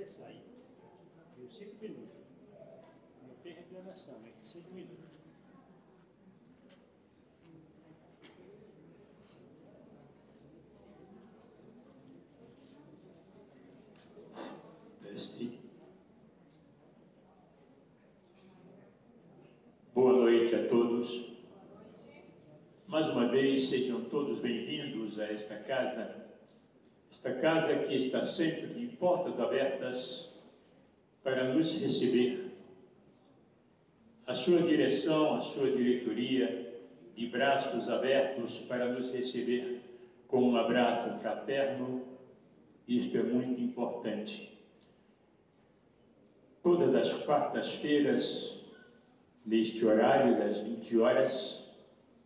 sair. Deu 5 minutos. Não tem reclamação, é 5 minutos. Boa noite a todos. Mais uma vez, sejam todos bem-vindos a esta casa que está sempre de portas abertas para nos receber. A sua direção, a sua diretoria, de braços abertos para nos receber com um abraço fraterno, isto é muito importante. Todas as quartas-feiras, neste horário das 20 horas,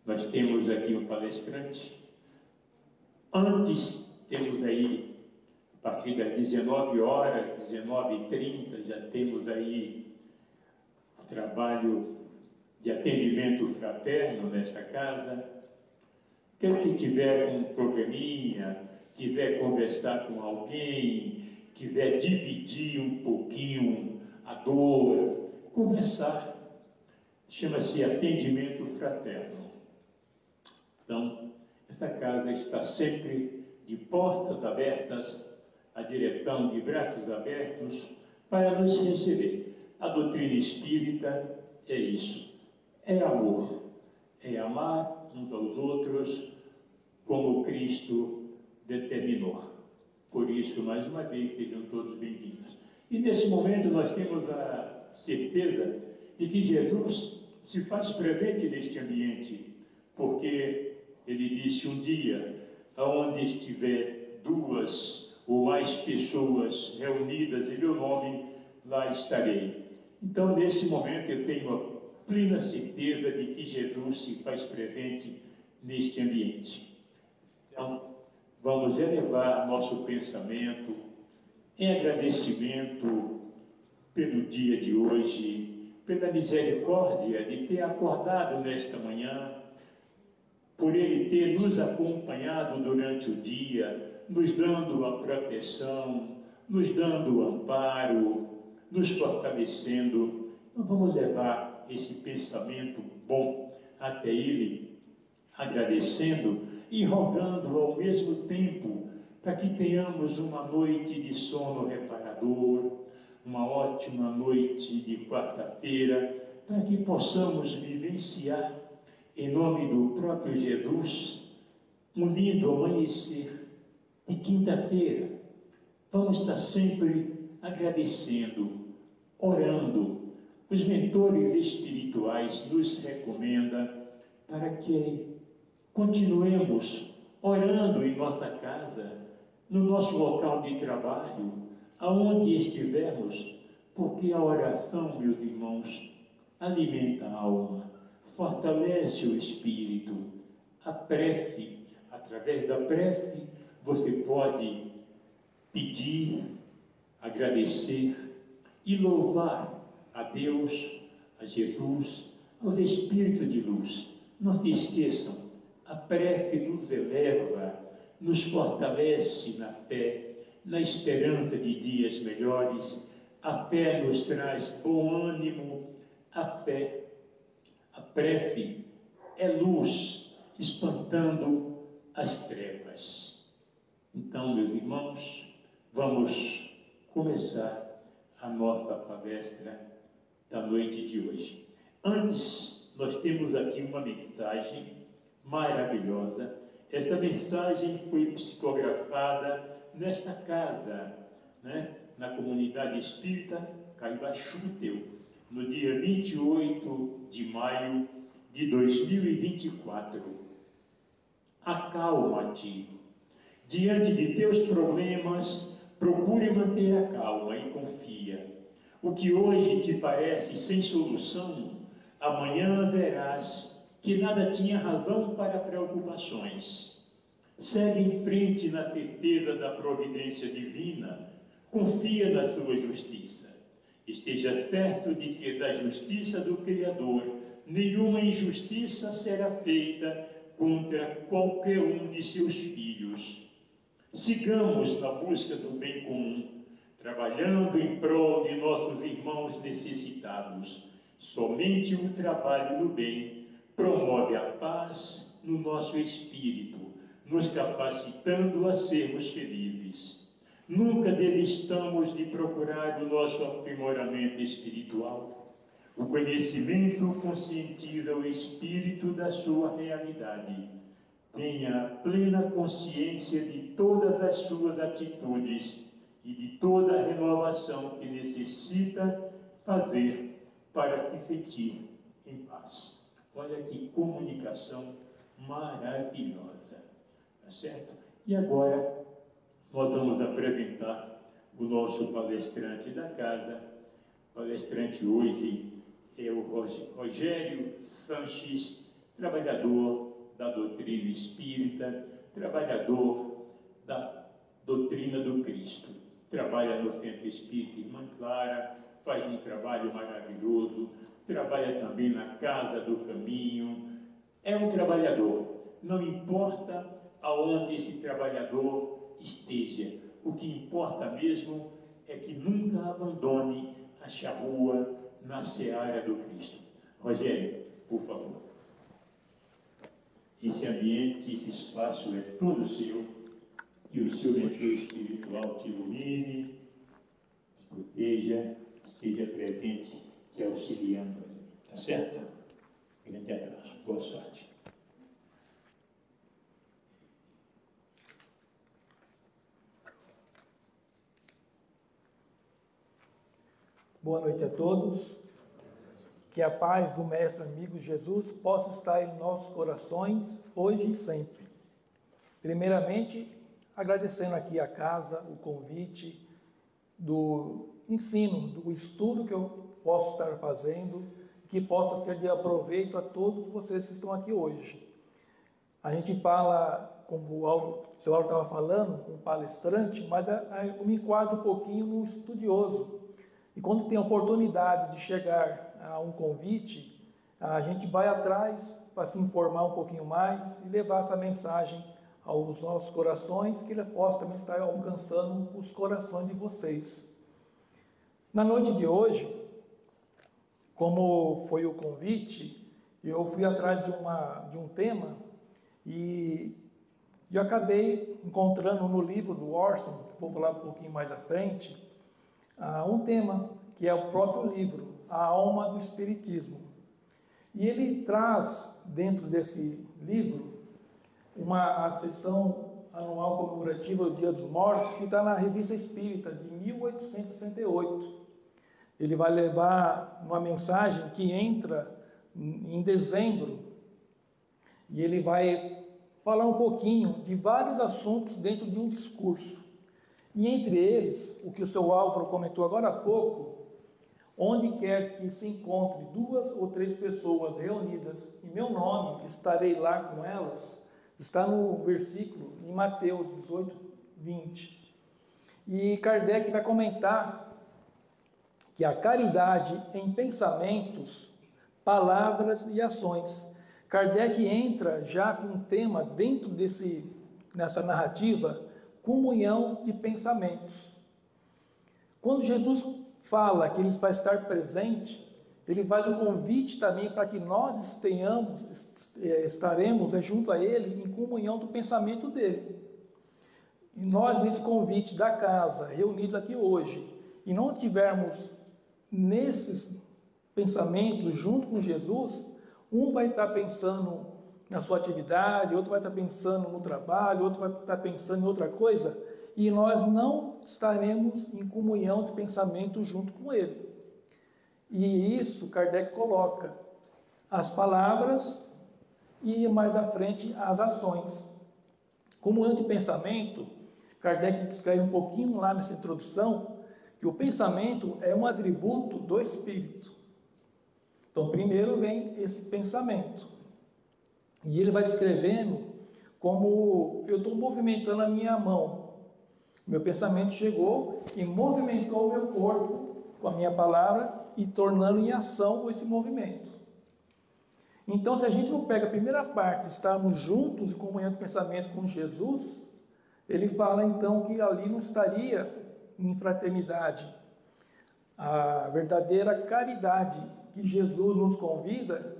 nós temos aqui um palestrante. Antes, temos aí, a partir das 19 horas, 19h30, já temos aí o trabalho de atendimento fraterno nesta casa. Quem que tiver um probleminha, quiser conversar com alguém, quiser dividir um pouquinho a dor, conversar, chama-se atendimento fraterno. Então, esta casa está sempre de portas abertas, a direção de braços abertos para nos receber. A doutrina espírita é isso, é amor, é amar uns aos outros como Cristo determinou. Por isso, mais uma vez, sejam todos bem-vindos. E nesse momento nós temos a certeza de que Jesus se faz presente neste ambiente, porque ele disse um dia, aonde estiver 2 ou mais pessoas reunidas em meu nome, lá estarei. Então, nesse momento, eu tenho a plena certeza de que Jesus se faz presente neste ambiente. Então, vamos elevar nosso pensamento em agradecimento pelo dia de hoje, pela misericórdia de ter acordado nesta manhã, por Ele ter nos acompanhado durante o dia, nos dando a proteção, nos dando o amparo, nos fortalecendo. Então vamos levar esse pensamento bom até Ele, agradecendo e rogando ao mesmo tempo para que tenhamos uma noite de sono reparador, uma ótima noite de quarta-feira, para que possamos vivenciar, em nome do próprio Jesus, um lindo amanhecer de quinta-feira. Vamos estar sempre agradecendo, orando. Os mentores espirituais nos recomendam para que continuemos orando em nossa casa, no nosso local de trabalho, aonde estivermos, porque a oração, meus irmãos, alimenta a alma, fortalece o espírito. A prece, através da prece, você pode pedir, agradecer e louvar a Deus, a Jesus, aos espíritos de luz. Não se esqueçam, a prece nos eleva, nos fortalece na fé, na esperança de dias melhores. A fé nos traz bom ânimo, a fé, a prece é luz, espantando as trevas. Então, meus irmãos, vamos começar a nossa palestra da noite de hoje. Antes, nós temos aqui uma mensagem maravilhosa. Esta mensagem foi psicografada nesta casa, na comunidade espírita Caibaxúteu, no dia 28 de maio de 2024. Acalma-te. Diante de teus problemas, procure manter a calma e confia. O que hoje te parece sem solução, amanhã verás que nada tinha razão para preocupações. Segue em frente na certeza da providência divina, confia na sua justiça. Esteja certo de que da justiça do Criador nenhuma injustiça será feita contra qualquer um de seus filhos. Sigamos na busca do bem comum, trabalhando em prol de nossos irmãos necessitados. Somente o trabalho do bem promove a paz no nosso espírito, nos capacitando a sermos felizes. Nunca desistamos de procurar o nosso aprimoramento espiritual. O conhecimento conscientiza o espírito da sua realidade. Tenha plena consciência de todas as suas atitudes e de toda a renovação que necessita fazer para se sentir em paz. Olha que comunicação maravilhosa, tá certo? E agora nós vamos apresentar o nosso palestrante da casa. O palestrante hoje é o Rogério Sanches, trabalhador da doutrina espírita, trabalhador da doutrina do Cristo. Trabalha no Centro Espírita Irmã Clara, faz um trabalho maravilhoso, trabalha também na Casa do Caminho. É um trabalhador, não importa aonde esse trabalhador esteja. O que importa mesmo é que nunca abandone a charrua na seara do Cristo. Rogério, por favor. Esse ambiente, esse espaço é todo seu, que o seu mentor espiritual te ilumine, te proteja, esteja presente, te auxiliando. Tá certo? Grande abraço. Boa sorte. Boa noite a todos. Que a paz do Mestre amigo Jesus possa estar em nossos corações, hoje e sempre. Primeiramente, agradecendo aqui a casa, o convite do ensino, do estudo que eu posso estar fazendo, que possa ser de aproveito a todos vocês que estão aqui hoje. A gente fala, como o seu Álvaro estava falando, com um palestrante, mas eu me enquadro um pouquinho no estudioso. E quando tem a oportunidade de chegar a um convite, a gente vai atrás para se informar um pouquinho mais e levar essa mensagem aos nossos corações, que ele possa também estar alcançando os corações de vocês. Na noite de hoje, como foi o convite, eu fui atrás de um tema e eu acabei encontrando no livro do Orson, que vou falar um pouquinho mais à frente, um tema que é o próprio livro, A Alma do Espiritismo. E ele traz, dentro desse livro, a sessão anual comemorativa do Dia dos Mortos, que está na Revista Espírita, de 1868. Ele vai levar uma mensagem que entra em dezembro, e ele vai falar um pouquinho de vários assuntos dentro de um discurso. E entre eles, o que o seu Álvaro comentou agora há pouco, onde quer que se encontre 2 ou 3 pessoas reunidas em meu nome, estarei lá com elas, está no versículo em Mateus 18, 20. E Kardec vai comentar que a caridade em pensamentos, palavras e ações. Kardec entra já com um tema dentro nessa narrativa, comunhão de pensamentos. Quando Jesus fala que ele vai estar presente, ele faz um convite também para que nós estaremos junto a ele em comunhão do pensamento dele. E nós, nesse convite da casa, reunidos aqui hoje, e não tivermos nesses pensamentos junto com Jesus, um vai estar pensando na sua atividade, outro vai estar pensando no trabalho, outro vai estar pensando em outra coisa, e nós não estaremos em comunhão de pensamento junto com ele. E isso Kardec coloca as palavras e mais à frente as ações. Comunhão de pensamento, Kardec descreve um pouquinho lá nessa introdução, que o pensamento é um atributo do espírito. Então, primeiro vem esse pensamento. E ele vai descrevendo como eu estou movimentando a minha mão. Meu pensamento chegou e movimentou o meu corpo com a minha palavra e tornando em ação esse movimento. Então, se a gente não pega a primeira parte, estarmos juntos em comunhão de pensamento com Jesus, ele fala então que ali não estaria em fraternidade. A verdadeira caridade que Jesus nos convida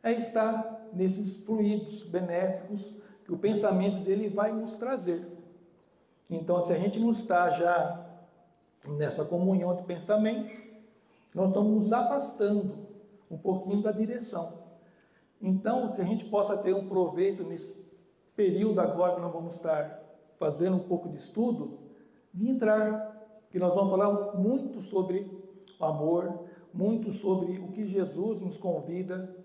é estar nesses fluidos benéficos que o pensamento dele vai nos trazer. Então, se a gente não está já nessa comunhão de pensamento, nós estamos nos afastando um pouquinho da direção. Então, que a gente possa ter um proveito nesse período agora que nós vamos estar fazendo um pouco de estudo, de entrar, que nós vamos falar muito sobre o amor, muito sobre o que Jesus nos convida,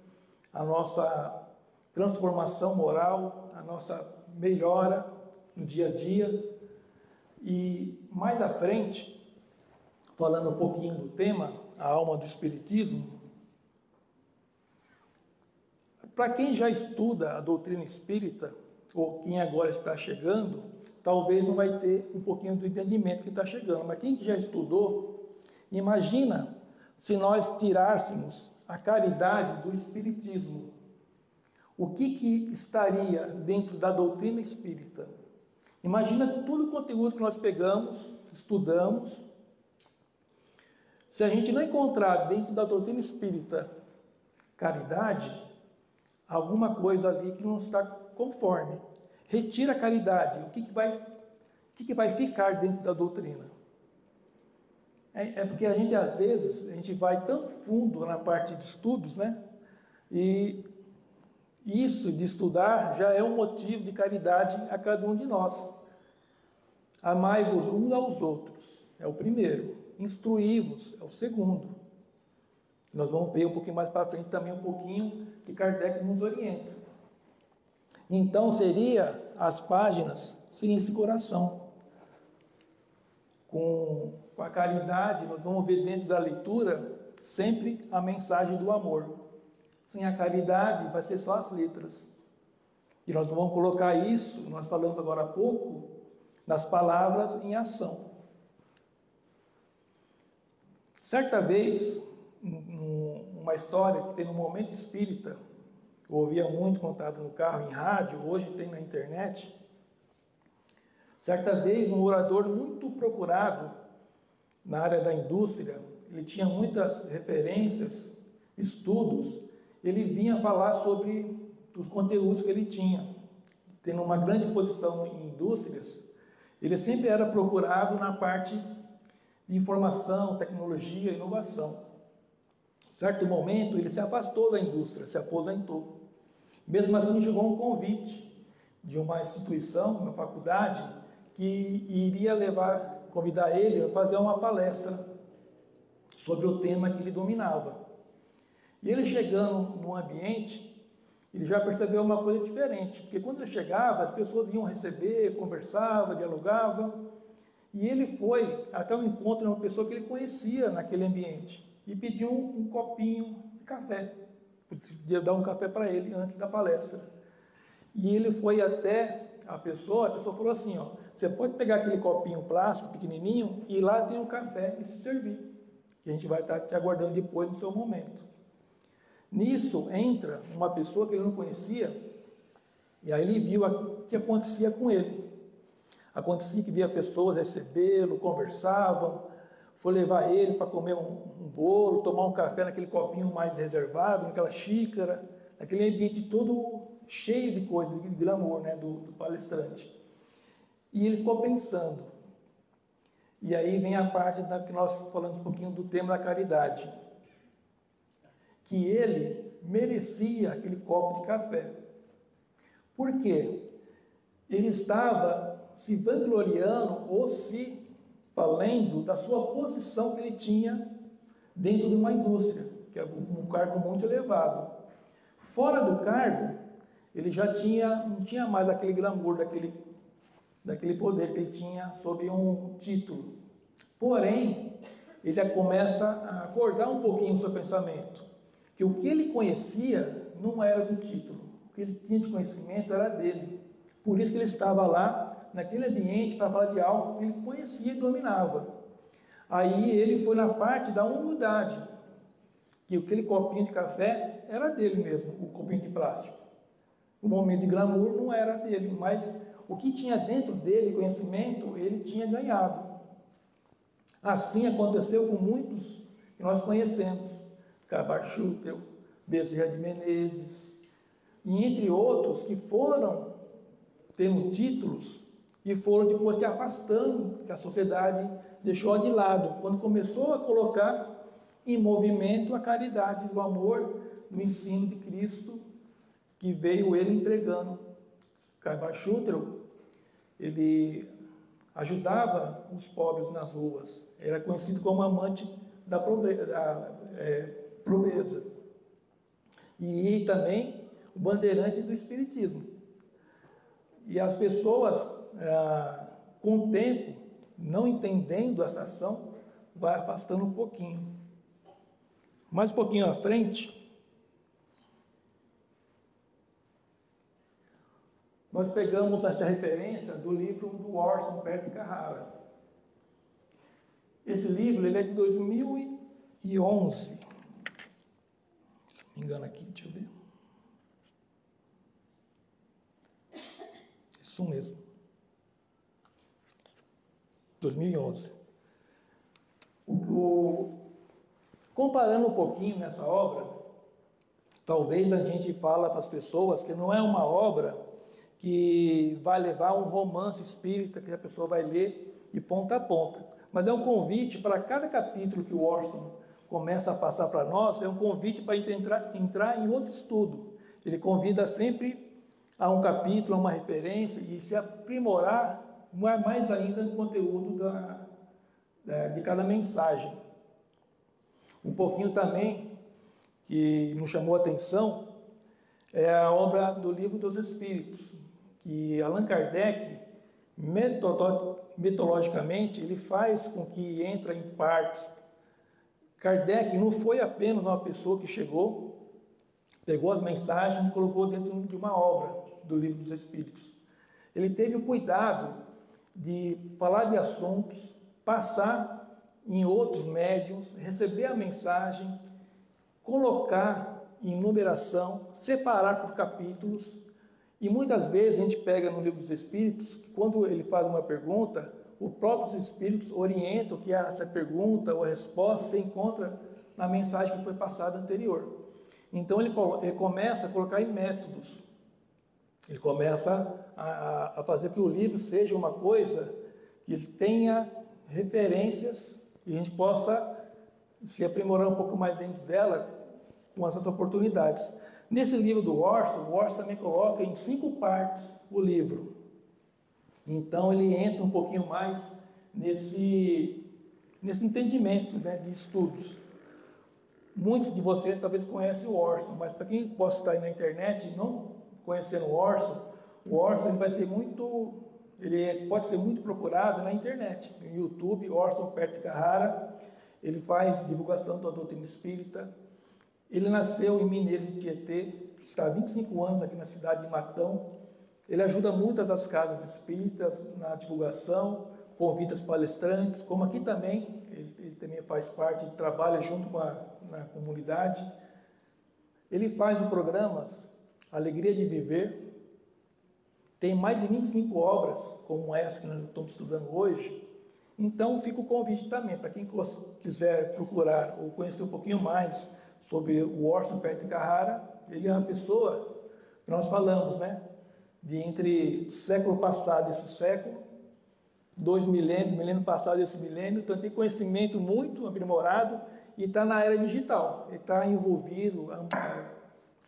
a nossa transformação moral, a nossa melhora no dia a dia. E mais à frente, falando um pouquinho do tema, a alma do Espiritismo, para quem já estuda a doutrina espírita, ou quem agora está chegando, talvez não vai ter um pouquinho do entendimento que está chegando, mas quem já estudou, imagina se nós tirássemos a caridade do Espiritismo. O que estaria dentro da doutrina espírita? Imagina todo o conteúdo que nós pegamos, estudamos. Se a gente não encontrar dentro da doutrina espírita caridade, alguma coisa ali que não está conforme. Retira a caridade. O que vai ficar dentro da doutrina? É porque a gente, às vezes, a gente vai tão fundo na parte de estudos, né? E isso de estudar já é um motivo de caridade a cada um de nós. Amai-vos uns aos outros, é o primeiro. Instruí-vos, é o segundo. Nós vamos ver um pouquinho mais para frente também, um pouquinho que Kardec nos orienta. Então, seria as páginas sem esse coração. Com a caridade, nós vamos ver dentro da leitura sempre a mensagem do amor. Sem a caridade, vai ser só as letras. E nós vamos colocar isso, nós falamos agora há pouco, nas palavras em ação. Certa vez, uma história que tem no Momento Espírita, eu ouvia muito quando estava no carro, em rádio, hoje tem na internet. Certa vez, um orador muito procurado na área da indústria, ele tinha muitas referências, estudos, ele vinha falar sobre os conteúdos que ele tinha. Tendo uma grande posição em indústrias, ele sempre era procurado na parte de informação, tecnologia, inovação. Certo momento, ele se afastou da indústria, se aposentou. Mesmo assim, chegou um convite de uma instituição, uma faculdade, que iria convidar ele a fazer uma palestra sobre o tema que ele dominava. E ele chegando no ambiente, ele já percebeu uma coisa diferente, porque quando ele chegava, as pessoas iam receber, conversavam, dialogavam, e ele foi até o encontro de uma pessoa que ele conhecia naquele ambiente, e pediu um copinho de café, podia dar um café para ele antes da palestra. E ele foi até a pessoa falou assim, ó, você pode pegar aquele copinho plástico pequenininho e lá tem um café e se servir, que a gente vai estar te aguardando depois no seu momento. Nisso entra uma pessoa que ele não conhecia, e aí ele viu o que acontecia com ele. Acontecia que via pessoas recebê-lo, conversavam, foi levar ele para comer um bolo, tomar um café naquele copinho mais reservado, naquela xícara, naquele ambiente todo cheio de coisa, de glamour, né, do palestrante. E ele ficou pensando. E aí vem a parte que nós falamos um pouquinho do tema da caridade. Que ele merecia aquele copo de café. Por quê? Ele estava se vangloriando ou se valendo da sua posição que ele tinha dentro de uma indústria, que é um cargo muito elevado. Fora do cargo, ele já não tinha mais aquele glamour, daquele poder que ele tinha sob um título. Porém, ele já começa a acordar um pouquinho o seu pensamento, que o que ele conhecia não era do título, o que ele tinha de conhecimento era dele. Por isso que ele estava lá, naquele ambiente, para falar de algo que ele conhecia e dominava. Aí ele foi na parte da humildade, que aquele copinho de café era dele mesmo, o copinho de plástico. O momento de glamour não era dele, mas o que tinha dentro dele, conhecimento, ele tinha ganhado. Assim aconteceu com muitos que nós conhecemos, Cabarchutel, Bezerra de Menezes, e entre outros que foram tendo títulos e foram depois se afastando, que a sociedade deixou de lado, quando começou a colocar em movimento a caridade, o amor, no ensino de Cristo, que veio ele entregando. Cabarchutel, ele ajudava os pobres nas ruas, era conhecido como amante da pobreza. E também o bandeirante do Espiritismo. E as pessoas, com o tempo, não entendendo essa ação, vai afastando um pouquinho. Mais um pouquinho à frente, nós pegamos essa referência do livro do Orson Perry Carrara. Esse livro ele é de 2011. Não me engano aqui, deixa eu ver. Isso mesmo. 2011. Comparando um pouquinho nessa obra, talvez a gente fala para as pessoas que não é uma obra que vai levar um romance espírita que a pessoa vai ler de ponta a ponta. Mas é um convite para cada capítulo que o Orson começa a passar para nós, é um convite para entrar em outro estudo. Ele convida sempre a um capítulo, a uma referência e se aprimorar mais ainda no conteúdo de cada mensagem. Um pouquinho também que nos chamou a atenção é a obra do Livro dos Espíritos, que Allan Kardec, metodologicamente, ele faz com que entre em partes. Kardec não foi apenas uma pessoa que chegou, pegou as mensagens e colocou dentro de uma obra do Livro dos Espíritos. Ele teve o cuidado de falar de assuntos, passar em outros médiuns, receber a mensagem, colocar em numeração, separar por capítulos. E muitas vezes a gente pega no Livro dos Espíritos, que quando ele faz uma pergunta, os próprios Espíritos orientam que essa pergunta ou a resposta se encontra na mensagem que foi passada anterior. Então ele começa a colocar em métodos. Ele começa a fazer que o livro seja uma coisa que tenha referências e a gente possa se aprimorar um pouco mais dentro dela com essas oportunidades. Nesse livro do Orson, o Orson também coloca em 5 partes o livro. Então ele entra um pouquinho mais nesse entendimento, né, de estudos. Muitos de vocês talvez conhecem o Orson, mas para quem possa estar aí na internet e não conhecendo o Orson ele pode ser muito procurado na internet, no YouTube. Orson Perry Carrara, ele faz divulgação da doutrina espírita. Ele nasceu em Mineiro de Tietê, está há 25 anos aqui na cidade de Matão. Ele ajuda muitas as casas espíritas na divulgação, convida os palestrantes, como aqui também, ele também faz parte, trabalha junto com a comunidade. Ele faz programas Alegria de Viver, tem mais de 25 obras, como essa que nós estamos estudando hoje. Então, fica o convite também, para quem quiser procurar ou conhecer um pouquinho mais sobre o Orson Perry Carrara. Ele é uma pessoa que nós falamos, né, de entre o século passado e esse século, 2 milênios, milênio passado e esse milênio, então tem conhecimento muito aprimorado e está na era digital. Ele está envolvido,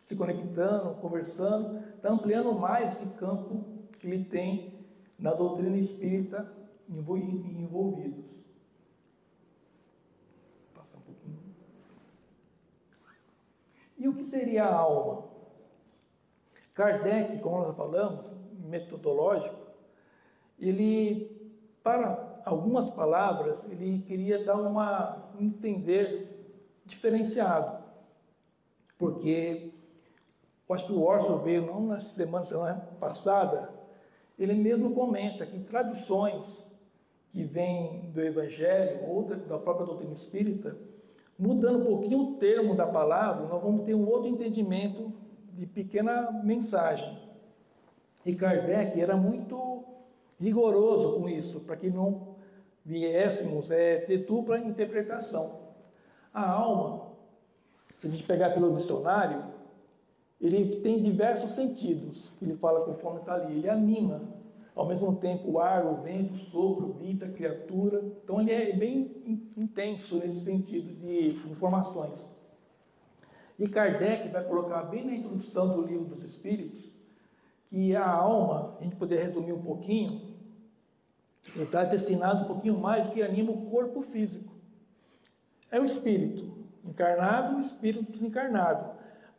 se conectando, conversando, está ampliando mais esse campo que ele tem na doutrina espírita envolvidos. Passar um pouquinho. E o que seria a alma? Kardec, como nós falamos, metodológico, ele, para algumas palavras, ele queria dar um entender diferenciado, porque eu acho que o Orson veio, não na semana passada, ele mesmo comenta que traduções que vêm do Evangelho ou da própria doutrina espírita, mudando um pouquinho o termo da palavra, nós vamos ter um outro entendimento de pequena mensagem. E Kardec era muito rigoroso com isso, para que não viéssemos ter dupla interpretação. A alma, se a gente pegar pelo dicionário, ele tem diversos sentidos, que ele fala conforme está ali. Ele anima, ao mesmo tempo o ar, o vento, o sopro, vida, a criatura. Então ele é bem intenso nesse sentido de informações. E Kardec vai colocar bem na introdução do Livro dos Espíritos que a alma, a gente poder resumir um pouquinho, está destinado um pouquinho mais do que anima o corpo físico. É o espírito encarnado e o espírito desencarnado.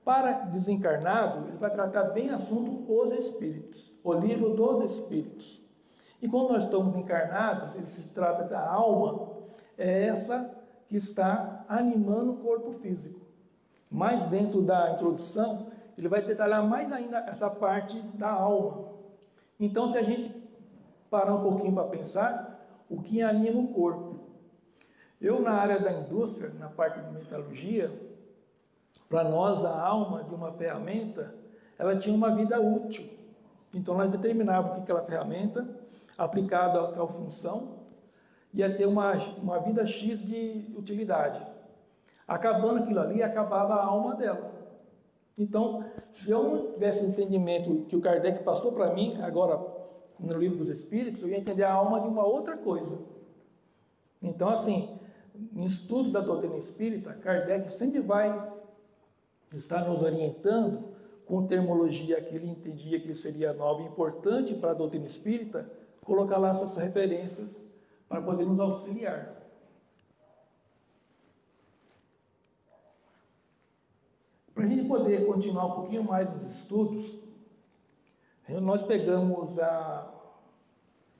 Para desencarnado, ele vai tratar bem assunto os espíritos, o livro dos espíritos. E quando nós estamos encarnados, ele se trata da alma, é essa que está animando o corpo físico. Mais dentro da introdução, ele vai detalhar mais ainda essa parte da alma. Então, se a gente parar um pouquinho para pensar, o que anima o corpo? Eu, na área da indústria, na parte de metalurgia, para nós, a alma de uma ferramenta, ela tinha uma vida útil. Então, nós determinávamos que aquela ferramenta, aplicada a tal função, ia ter uma vida X de utilidade. Acabando aquilo ali, acabava a alma dela. Então, se eu não tivesse entendimento que o Kardec passou para mim, agora no Livro dos Espíritos, eu ia entender a alma de uma outra coisa. Então, assim, em estudos da doutrina espírita, Kardec sempre vai estar nos orientando com terminologia que ele entendia que seria nova e importante para a doutrina espírita, colocar lá essas referências para poder nos auxiliar. Para a gente poder continuar um pouquinho mais nos estudos, nós pegamos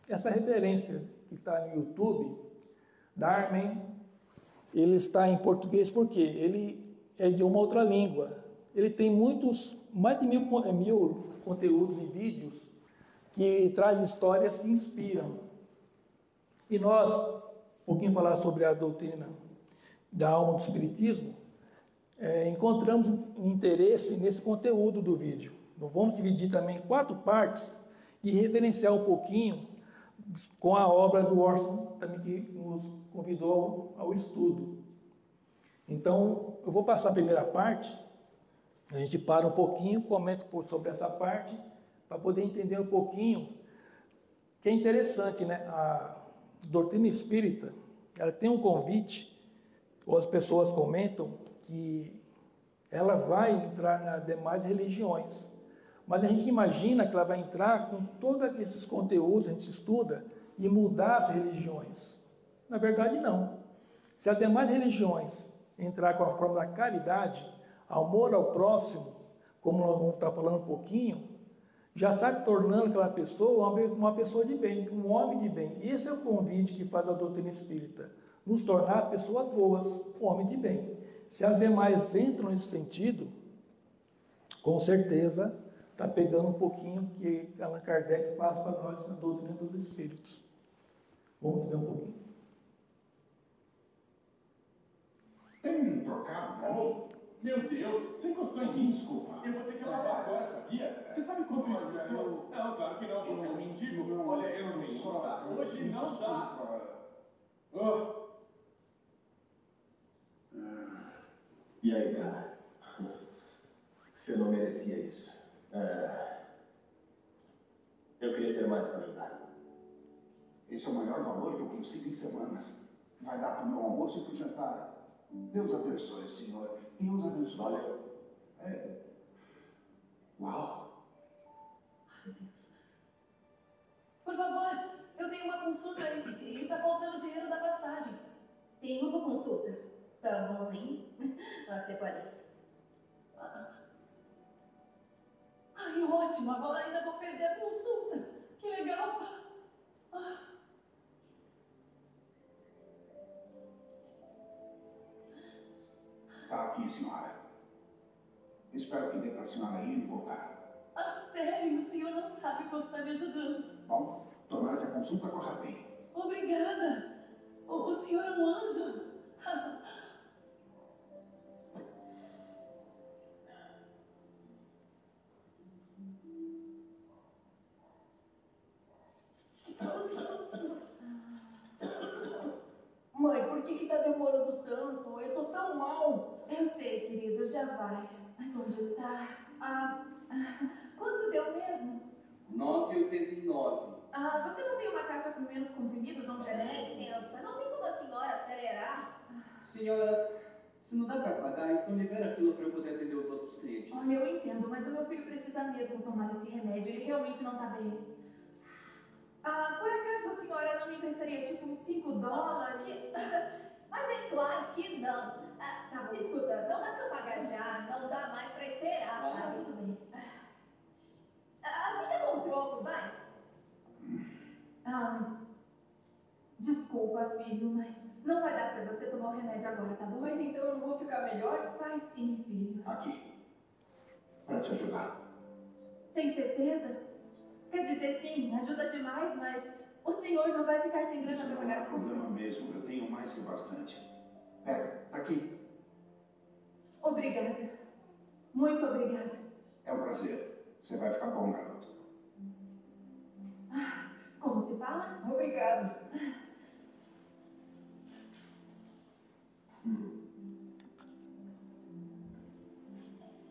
essa referência que está no YouTube, Dharma. Ele está em português porque ele é de uma outra língua. Ele tem mais de mil conteúdos e vídeos que traz histórias que inspiram. E nós, um pouquinho falar sobre a doutrina da alma do Espiritismo, encontramos interesse nesse conteúdo do vídeo. Nós vamos dividir também em 4 partes e referenciar um pouquinho com a obra do Orson, também que nos convidou ao estudo. Então, eu vou passar a primeira parte, a gente para um pouquinho, comenta sobre essa parte, para poder entender um pouquinho, que é interessante, né? A doutrina espírita, ela tem um convite, ou as pessoas comentam, que ela vai entrar nas demais religiões. Mas a gente imagina que ela vai entrar com todos esses conteúdos, a gente estuda, e mudar as religiões. Na verdade, não. Se as demais religiões entrar com a forma da caridade, amor ao próximo, como nós vamos estar falando um pouquinho, já está tornando aquela pessoa uma pessoa de bem, um homem de bem. Esse é o convite que faz a doutrina espírita, nos tornar pessoas boas, homem de bem. Se as demais entram nesse sentido, com certeza está pegando um pouquinho que Allan Kardec passa para nós na doutrina dos espíritos. Vamos ver um pouquinho. Tem um trocado bom? Meu Deus, você encostou em mim, desculpa. Eu vou ter que lavar agora, sabia? Você sabe quanto isso custou? Não, claro que não, você é um mendigo. Olha, eu não tenho. Hoje não dá. E aí, cara? Você não merecia isso. Eu queria ter mais para ajudar. Esse é o maior valor que eu consigo em semanas. Vai dar para o meu almoço e para o jantar. Deus abençoe, Senhor. Deus abençoe. Olha. Uau! Ai, Deus. Por favor, eu tenho uma consulta e está faltando o dinheiro da passagem. Tem uma consulta? Tá bom, hein? Até parece. Ai, ótimo. Agora ainda vou perder a consulta. Que legal. Tá aqui, senhora. Espero que dê para a senhora ir e voltar. Sério? O senhor não sabe quanto está me ajudando. Bom, tomara que a consulta corra bem. Obrigada. O senhor é um anjo. Quanto deu mesmo? 9,89. Você não tem uma caixa com menos comprimidos ou um genérico? Licença, não tem como a senhora acelerar? Senhora, se não dá para pagar, então libera a fila para eu poder atender os outros clientes. Olha, eu entendo, mas o meu filho precisa mesmo tomar esse remédio. Ele realmente não tá bem. Por acaso a senhora não me emprestaria tipo uns $5? Mas é claro que não. Tá bom. Escuta, não dá pra pagar já, não dá mais pra esperar, sabe? Tudo bem. Me dá um troco, vai. Desculpa, filho, mas não vai dar pra você tomar o remédio agora, tá bom? Mas então eu não vou ficar melhor? Vai sim, filho. Aqui, para te ajudar. Tem certeza? Quer dizer, sim, ajuda demais, mas o senhor não vai ficar sem grana Isso pra não pagar é a conta. problema mesmo, eu tenho mais que bastante. Pega, tá aqui. Obrigada. Muito obrigada. É um prazer. Você vai ficar bom, garoto. Como se fala? Obrigado.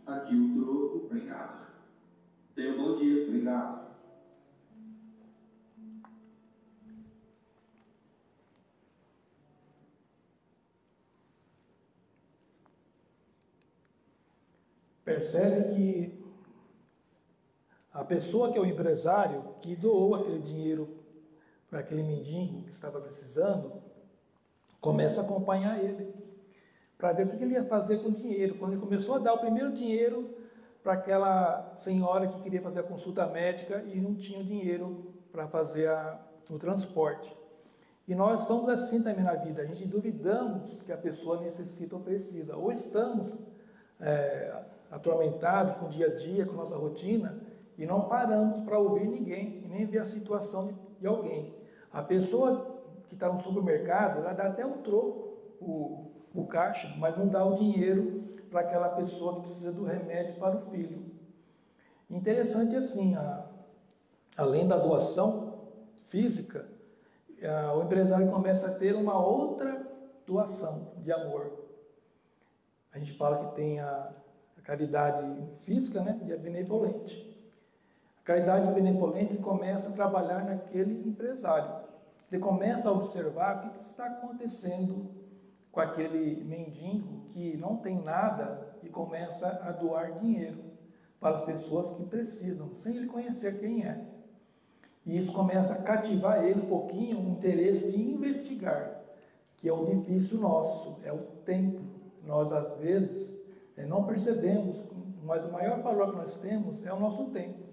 Aqui o troco. Obrigado. Tenha um bom dia. Obrigado. Percebe que a pessoa que é o empresário, que doou aquele dinheiro para aquele mendigo que estava precisando, começa a acompanhar ele, para ver o que ele ia fazer com o dinheiro. Quando ele começou a dar o primeiro dinheiro para aquela senhora que queria fazer a consulta médica e não tinha dinheiro para fazer o transporte. E nós estamos assim também na vida, a gente duvidamos que a pessoa necessita ou precisa, ou estamos atormentados com o dia a dia, com a nossa rotina, e não paramos para ouvir ninguém, e nem ver a situação de alguém. A pessoa que está no supermercado, ela dá até um troco, o caixa, mas não dá o dinheiro para aquela pessoa que precisa do remédio para o filho. Interessante assim, além da doação física, o empresário começa a ter uma outra doação de amor. A gente fala que tem a caridade física, né, e a benevolente. A caridade benevolente começa a trabalhar naquele empresário. Ele começa a observar o que está acontecendo com aquele mendigo que não tem nada e começa a doar dinheiro para as pessoas que precisam, sem ele conhecer quem é. E isso começa a cativar ele um pouquinho, o interesse de investigar, que é o difícil nosso, é o tempo. Nós, às vezes, não percebemos, mas o maior valor que nós temos é o nosso tempo.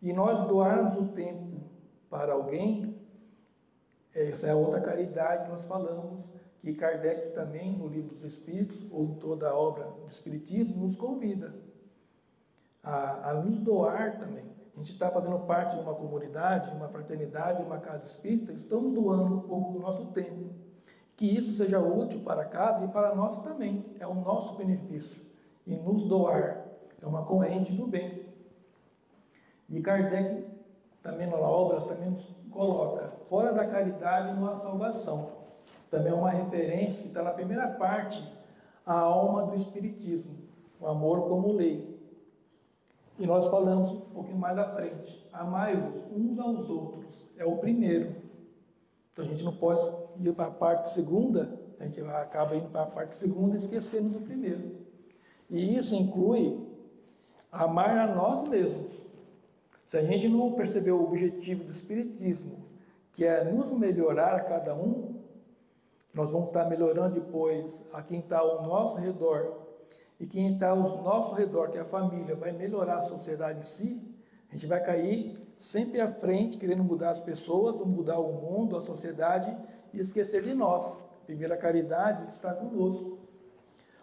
E nós doarmos o tempo para alguém, essa é a outra caridade que nós falamos, que Kardec também, no Livro dos Espíritos, ou em toda a obra do Espiritismo, nos convida a nos doar também. A gente está fazendo parte de uma comunidade, uma fraternidade, uma casa espírita, estamos doando um pouco do nosso tempo. Que isso seja útil para a casa e para nós também, é o nosso benefício. E nos doar é uma corrente do bem. E Kardec, também na obra, também nos coloca, fora da caridade não há salvação. Também é uma referência que está na primeira parte, a alma do Espiritismo, o amor como lei. E nós falamos um pouquinho mais à frente, amai-vos uns aos outros, é o primeiro. Então a gente não pode ir para a parte segunda, a gente acaba indo para a parte segunda e esquecendo do primeiro. E isso inclui amar a nós mesmos. Se a gente não perceber o objetivo do Espiritismo, que é nos melhorar a cada um, nós vamos estar melhorando depois a quem está ao nosso redor. E quem está ao nosso redor, que é a família, vai melhorar a sociedade em si, a gente vai cair sempre à frente, querendo mudar as pessoas, mudar o mundo, a sociedade, e esquecer de nós. Primeiro, a caridade está conosco.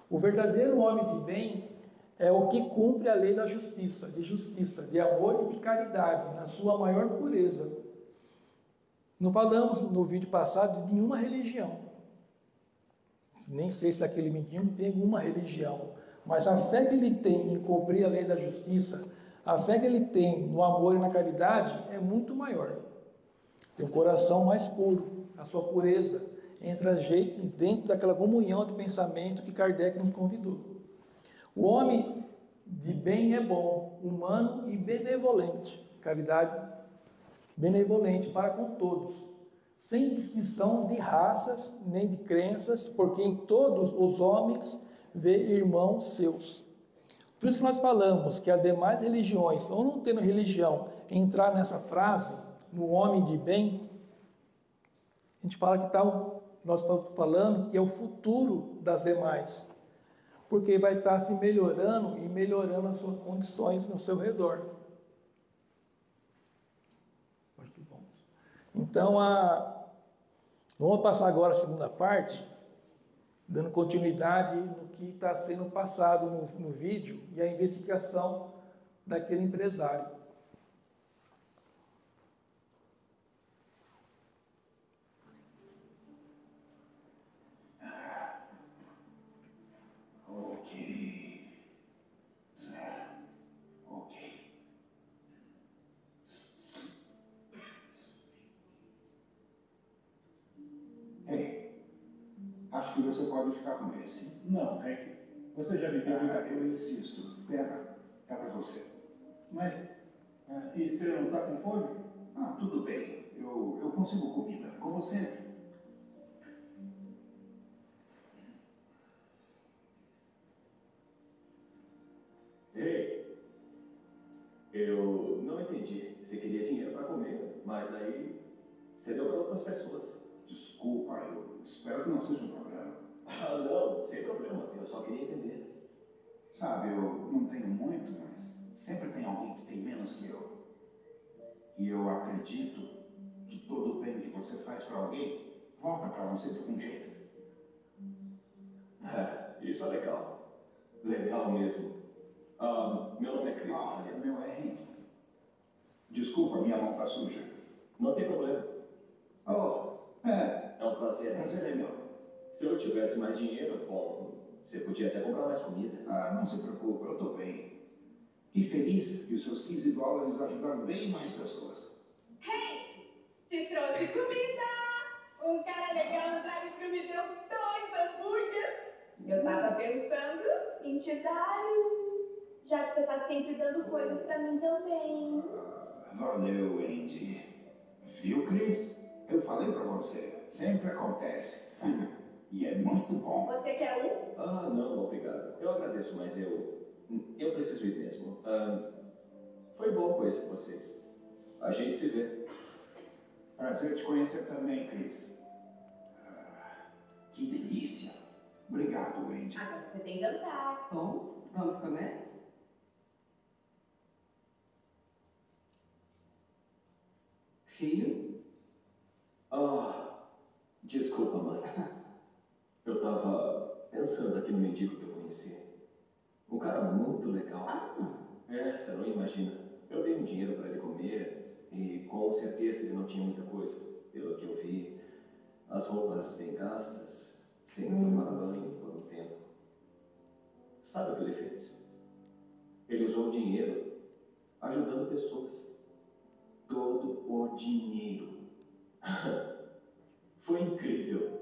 O verdadeiro homem de bem é o que cumpre a lei da justiça, de amor e de caridade, na sua maior pureza. Não falamos no vídeo passado de nenhuma religião. Nem sei se aquele menino tem alguma religião, mas a fé que ele tem em cumprir a lei da justiça, a fé que ele tem no amor e na caridade é muito maior. Tem um coração mais puro, a sua pureza entra dentro daquela comunhão de pensamento que Kardec nos convidou. O homem de bem é bom, humano e benevolente. Caridade benevolente para com todos, sem distinção de raças nem de crenças, porque em todos os homens vê irmãos seus. Por isso que nós falamos que as demais religiões, ou não tendo religião, entrar nessa frase, no homem de bem, a gente fala que nós estamos falando que é o futuro das demais, porque vai estar se melhorando e melhorando as suas condições no seu redor. Então, vamos passar agora a segunda parte, dando continuidade no que está sendo passado no vídeo e a investigação daquele empresário. Acho que você pode ficar com esse. Não, Hank. Você já viveu muita coisa. Eu insisto. Pega. É pra você. Mas, e você não está com fome? Tudo bem. Eu consigo comida, como sempre. Ei, eu não entendi. Você queria dinheiro para comer, mas aí você deu para outras pessoas. Desculpa, eu espero que não seja um problema. Não, sem problema. Eu só queria entender. Sabe, eu não tenho muito, mas sempre tem alguém que tem menos que eu. E eu acredito que todo o bem que você faz para alguém volta para você de algum jeito. Isso é legal. Legal mesmo. Meu nome é Chris. O meu é Henry. Desculpa, minha mão tá suja. Não tem problema. É um prazer. Prazer é meu. Se eu tivesse mais dinheiro, bom, você podia até comprar mais comida. Não se preocupe, eu tô bem. E feliz que os seus $15 ajudaram bem mais pessoas. Hey, te trouxe comida! Um cara legal no drive-thru me deu 2 hambúrgueres. Eu tava pensando em te dar já que você tá sempre dando coisas pra mim também. Valeu, Andy. Viu, Chris? Eu falei pra você. Sempre acontece. E é muito bom. Você quer um? Não, obrigado. Eu agradeço, mas eu preciso ir mesmo. Foi bom conhecer vocês. A gente se vê. Prazer te conhecer também, Chris. Que delícia. Obrigado, Andy. Agora você tem jantar. Bom, vamos comer? Filho? Desculpa, mãe. Eu tava pensando aqui no mendigo que eu conheci. Um cara muito legal. Você não imagina. Eu dei um dinheiro para ele comer e com certeza ele não tinha muita coisa. Pelo que eu vi, as roupas bem gastas, sem tomar banho por um tempo. Sabe o que ele fez? Ele usou o dinheiro ajudando pessoas. Todo o dinheiro. Foi incrível.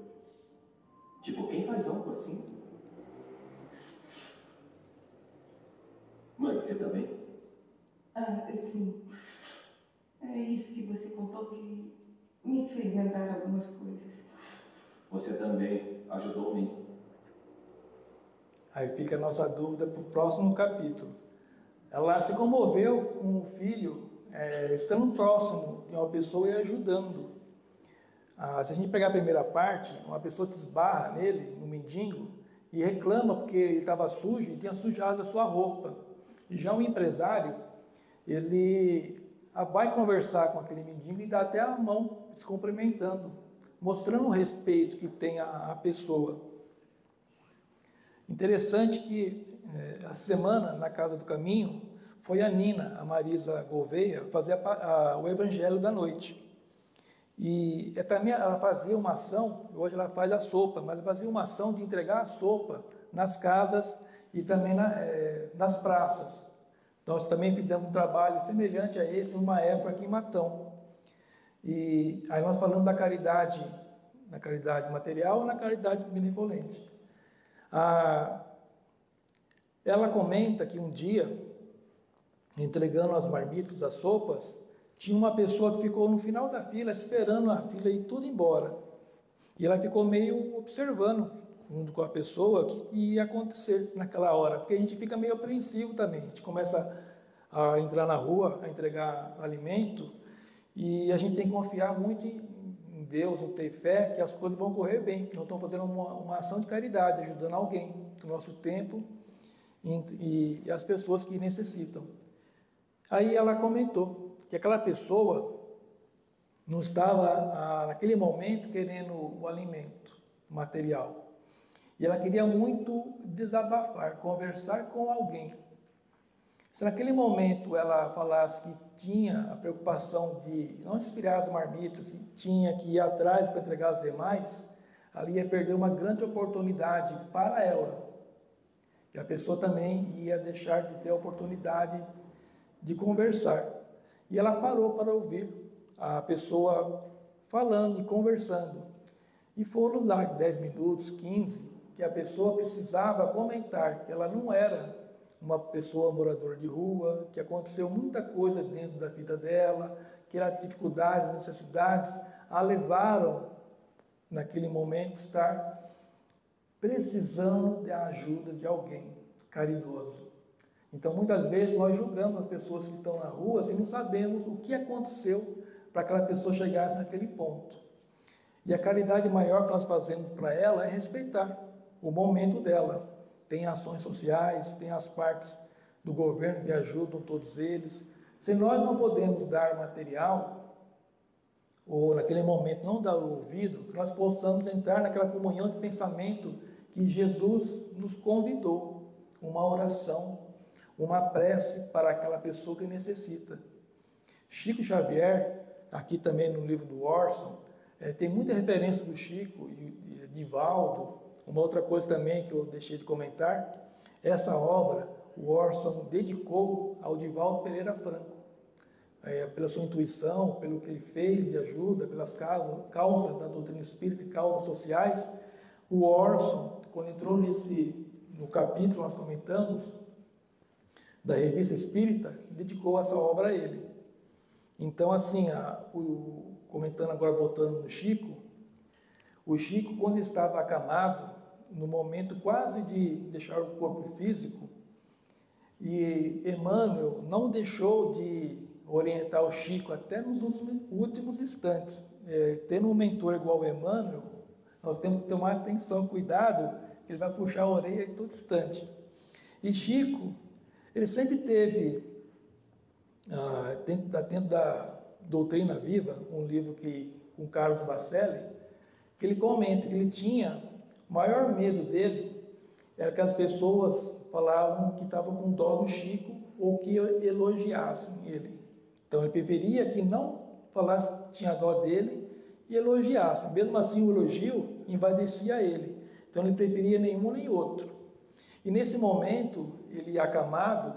Tipo, quem faz algo assim? Mãe, você tá bem? Sim. É isso que você contou que me fez lembrar algumas coisas. Você também ajudou-me. Aí fica a nossa dúvida para o próximo capítulo. Ela se comoveu com o filho, estando próximo de uma pessoa e ajudando. Se a gente pegar a primeira parte, uma pessoa se esbarra nele, no mendigo, e reclama porque ele estava sujo e tinha sujado a sua roupa. E já o empresário, ele vai conversar com aquele mendigo e dá até a mão, se cumprimentando, mostrando o respeito que tem a pessoa. Interessante que a semana, na Casa do Caminho, foi a Nina, a Marisa Gouveia, fazer o Evangelho da Noite. E também ela fazia uma ação, hoje ela faz a sopa, mas ela fazia uma ação de entregar a sopa nas casas e também nas praças. Nós também fizemos um trabalho semelhante a esse, numa época aqui em Matão. E aí nós falamos da caridade, na caridade material ou na caridade benevolente. Ela comenta que um dia, entregando as marmitas, as sopas, tinha uma pessoa que ficou no final da fila, esperando a fila ir tudo embora. E ela ficou meio observando, junto com a pessoa, o que ia acontecer naquela hora. Porque a gente fica meio apreensivo também. A gente começa a entrar na rua, a entregar alimento, e a gente tem que confiar muito em Deus, em ter fé, que as coisas vão correr bem, que nós estamos fazendo uma ação de caridade, ajudando alguém, no nosso tempo, e as pessoas que necessitam. Aí ela comentou que aquela pessoa não estava, naquele momento, querendo o alimento, o material. E ela queria muito desabafar, conversar com alguém. Se naquele momento ela falasse que tinha a preocupação de não desfiar as marmitas, que tinha que ir atrás para entregar as demais, ali ia perder uma grande oportunidade para ela. E a pessoa também ia deixar de ter a oportunidade de conversar. E ela parou para ouvir a pessoa falando e conversando. E foram lá 10 minutos, 15, que a pessoa precisava comentar que ela não era uma pessoa moradora de rua, que aconteceu muita coisa dentro da vida dela, que as dificuldades, necessidades a levaram, naquele momento, estar precisando da ajuda de alguém caridoso. Então, muitas vezes, nós julgamos as pessoas que estão na rua e não sabemos o que aconteceu para aquela pessoa chegasse naquele ponto. E a caridade maior que nós fazemos para ela é respeitar o momento dela. Tem ações sociais, tem as partes do governo que ajudam todos eles. Se nós não podemos dar material, ou naquele momento não dar o ouvido, nós possamos entrar naquela comunhão de pensamento que Jesus nos convidou, uma oração, uma prece para aquela pessoa que necessita. Chico Xavier, aqui também no livro do Orson, tem muita referência do Chico e Divaldo. Uma outra coisa também que eu deixei de comentar, essa obra o Orson dedicou ao Divaldo Pereira Franco. Pela sua intuição, pelo que ele fez de ajuda, pelas causas da doutrina espírita e causas sociais, o Orson, quando entrou no capítulo nós comentamos, da Revista Espírita, dedicou essa obra a ele. Então, assim, comentando agora, voltando no Chico, o Chico, quando estava acamado, no momento quase de deixar o corpo físico, e Emmanuel não deixou de orientar o Chico até nos últimos instantes. Tendo um mentor igual o Emmanuel, nós temos que tomar atenção, cuidado, que ele vai puxar a orelha em todo instante. E Chico, ele sempre teve, dentro da Doutrina Viva, um livro com Carlos Bacelli, que ele comenta que ele tinha, o maior medo dele era que as pessoas falavam que estavam com dó do Chico ou que elogiassem ele. Então ele preferia que não falasse que tinha dó dele e elogiassem. Mesmo assim o elogio envaidecia ele. Então ele preferia nenhum nem outro. E nesse momento, ele acamado,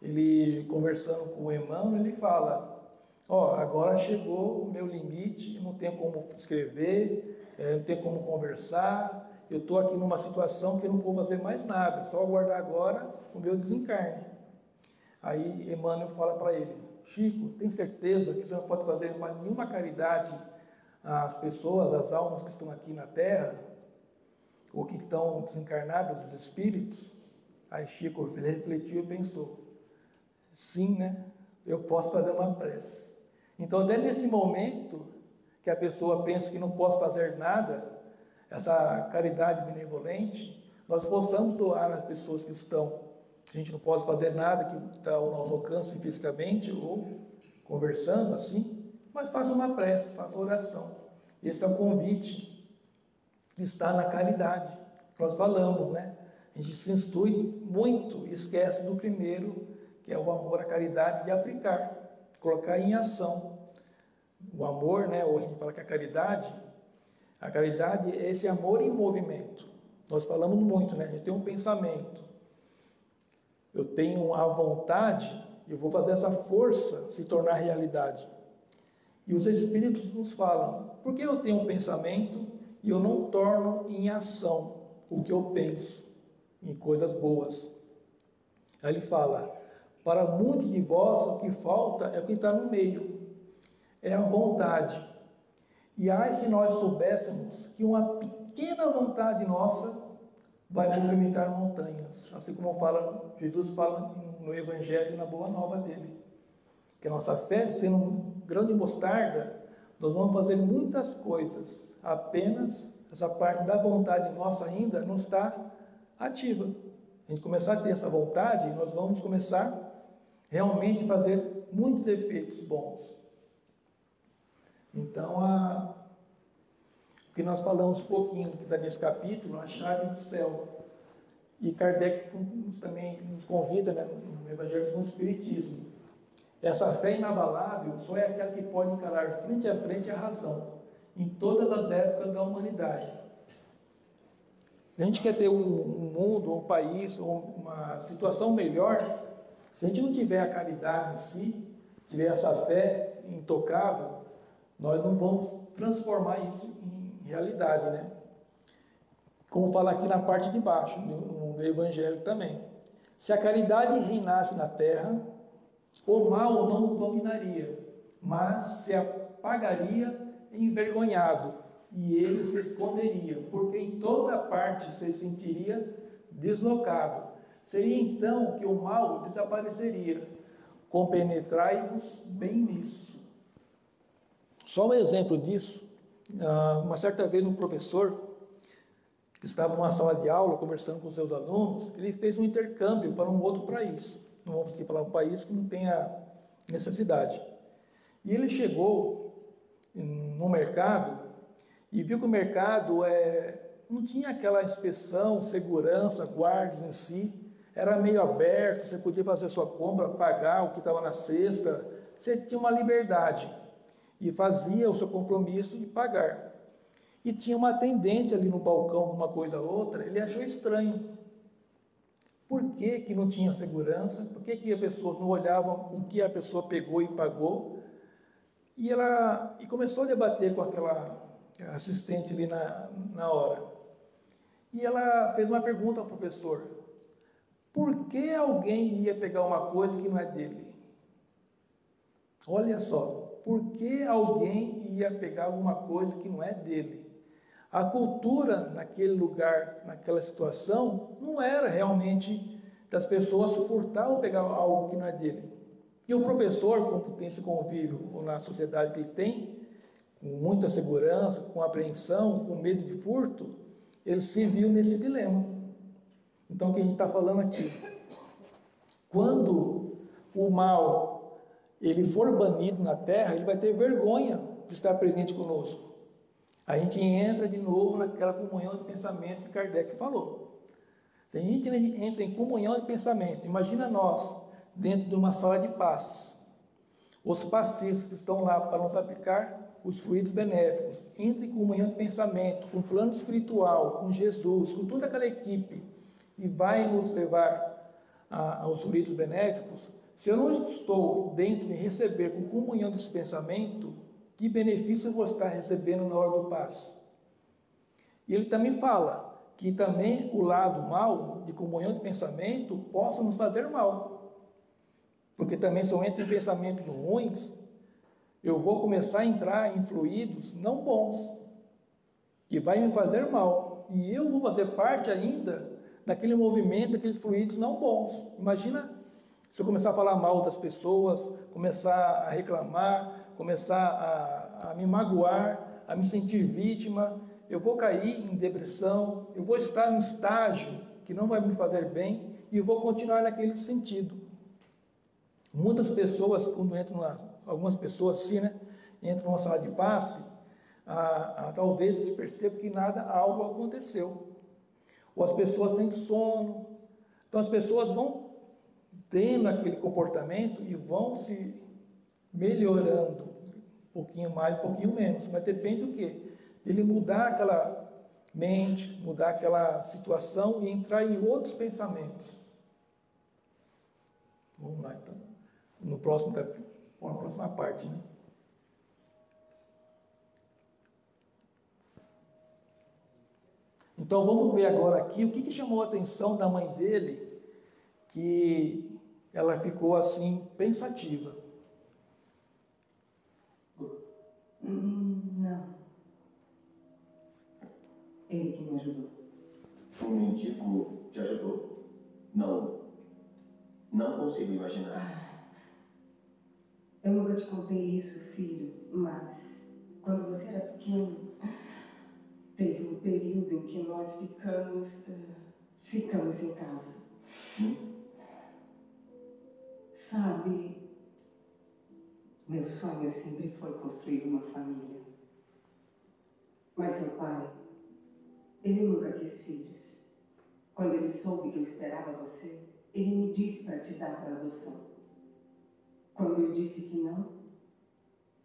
ele conversando com o Emmanuel, ele fala: agora chegou o meu limite, não tenho como escrever, não tenho como conversar, eu estou aqui numa situação que eu não vou fazer mais nada, só aguardar agora o meu desencarne. Aí Emmanuel fala para ele: Chico, tem certeza que você não pode fazer mais nenhuma caridade às pessoas, às almas que estão aqui na Terra, ou que estão desencarnadas, os espíritos? Aí Chico refletiu e pensou: sim, né? Eu posso fazer uma prece. Então, até nesse momento que a pessoa pensa que não posso fazer nada, essa caridade benevolente, nós possamos doar às pessoas que estão. A gente não pode fazer nada que está ao nosso alcance fisicamente ou conversando assim, mas faça uma prece, faça oração. Esse é o convite que está na caridade. Nós falamos, né? A gente se instrui muito e esquece do primeiro, que é o amor, a caridade, de aplicar, colocar em ação. O amor, né? Ou a gente fala que a caridade é esse amor em movimento. Nós falamos muito, né? A gente tem um pensamento. Eu tenho a vontade, eu vou fazer essa força se tornar realidade. E os Espíritos nos falam: por que eu tenho um pensamento e eu não torno em ação o que eu penso, em coisas boas? Aí ele fala, para muitos de vós o que falta é o que está no meio, é a vontade. E ai se nós soubéssemos que uma pequena vontade nossa vai movimentar montanhas, assim como Jesus fala no Evangelho, na Boa Nova dele. Que a nossa fé, sendo um grão de mostarda, nós vamos fazer muitas coisas, apenas essa parte da vontade nossa ainda não está ativa. A gente começar a ter essa vontade, nós vamos começar realmente a fazer muitos efeitos bons. Então, o que nós falamos um pouquinho que está nesse capítulo, a chave do céu. E Kardec também nos convida, né, no Evangelho do Espiritismo. Essa fé inabalável só é aquela que pode encarar frente a frente a razão, em todas as épocas da humanidade. Se a gente quer ter um mundo, um país, uma situação melhor, se a gente não tiver a caridade em si, tiver essa fé intocável, nós não vamos transformar isso em realidade, né? Como fala aqui na parte de baixo, no Evangelho também. Se a caridade reinasse na terra, o mal não o dominaria, mas se apagaria envergonhado, e ele se esconderia, porque em toda parte se sentiria deslocado. Seria então que o mal desapareceria. Compenetrai-vos bem nisso. Só um exemplo disso, uma certa vez um professor, que estava numa sala de aula conversando com seus alunos, ele fez um intercâmbio para um outro país. Não vamos aqui falar um país que não tenha necessidade. E ele chegou no mercado e viu que o mercado não tinha aquela inspeção, segurança, guardas em si. Era meio aberto, você podia fazer sua compra, pagar o que estava na cesta. Você tinha uma liberdade e fazia o seu compromisso de pagar. E tinha uma atendente ali no balcão, uma coisa ou outra, ele achou estranho. Por que que não tinha segurança? Por que que a pessoa não olhava o que a pessoa pegou e pagou? E começou a debater com aquela assistente ali na hora. E ela fez uma pergunta ao professor. Por que alguém ia pegar uma coisa que não é dele? Olha só, por que alguém ia pegar alguma coisa que não é dele? A cultura naquele lugar, naquela situação, não era realmente das pessoas furtar ou pegar algo que não é dele. E o professor, como tem esse convívio na sociedade que ele tem, com muita segurança, com apreensão, com medo de furto, ele se viu nesse dilema. Então, o que a gente está falando aqui? Quando o mal ele for banido na terra, ele vai ter vergonha de estar presente conosco. A gente entra de novo naquela comunhão de pensamento que Kardec falou. Se a gente entra em comunhão de pensamento, imagina nós, dentro de uma sala de paz, os passistas que estão lá para nos aplicar os fluidos benéficos, entra em comunhão de pensamento, com o plano espiritual, com Jesus, com toda aquela equipe, e vai nos levar aos fluidos benéficos. Se eu não estou dentro de receber com comunhão desse pensamento, que benefício eu vou estar recebendo na hora do passe? E ele também fala que também o lado mal, de comunhão de pensamento, possa nos fazer mal. Porque também se eu entro em pensamentos ruins, eu vou começar a entrar em fluidos não bons, que vai me fazer mal. E eu vou fazer parte ainda daquele movimento, daqueles fluidos não bons. Imagina se eu começar a falar mal das pessoas, começar a reclamar, começar a me magoar, a me sentir vítima, eu vou cair em depressão, eu vou estar num estágio que não vai me fazer bem e vou continuar naquele sentido. Muitas pessoas, quando entram algumas pessoas assim, né, entram numa sala de passe, talvez eles percebam que algo aconteceu. Ou as pessoas sentem sono. Então as pessoas vão tendo aquele comportamento e vão se melhorando, um pouquinho mais, um pouquinho menos, mas depende do quê? Ele mudar aquela mente, mudar aquela situação e entrar em outros pensamentos. Vamos lá, então. No próximo capítulo, na próxima parte, né? Então, vamos ver agora aqui o que chamou a atenção da mãe dele, que ela ficou assim pensativa. Não. Ele que me ajudou. Um mendigo te ajudou? Não consigo imaginar. Eu nunca te contei isso, filho, mas quando você era pequeno, teve um período em que nós ficamos em casa. Sabe, meu sonho sempre foi construir uma família. Mas seu pai, ele nunca quis filhos. Quando ele soube que eu esperava você, ele me disse para te dar para adoção. Quando eu disse que não,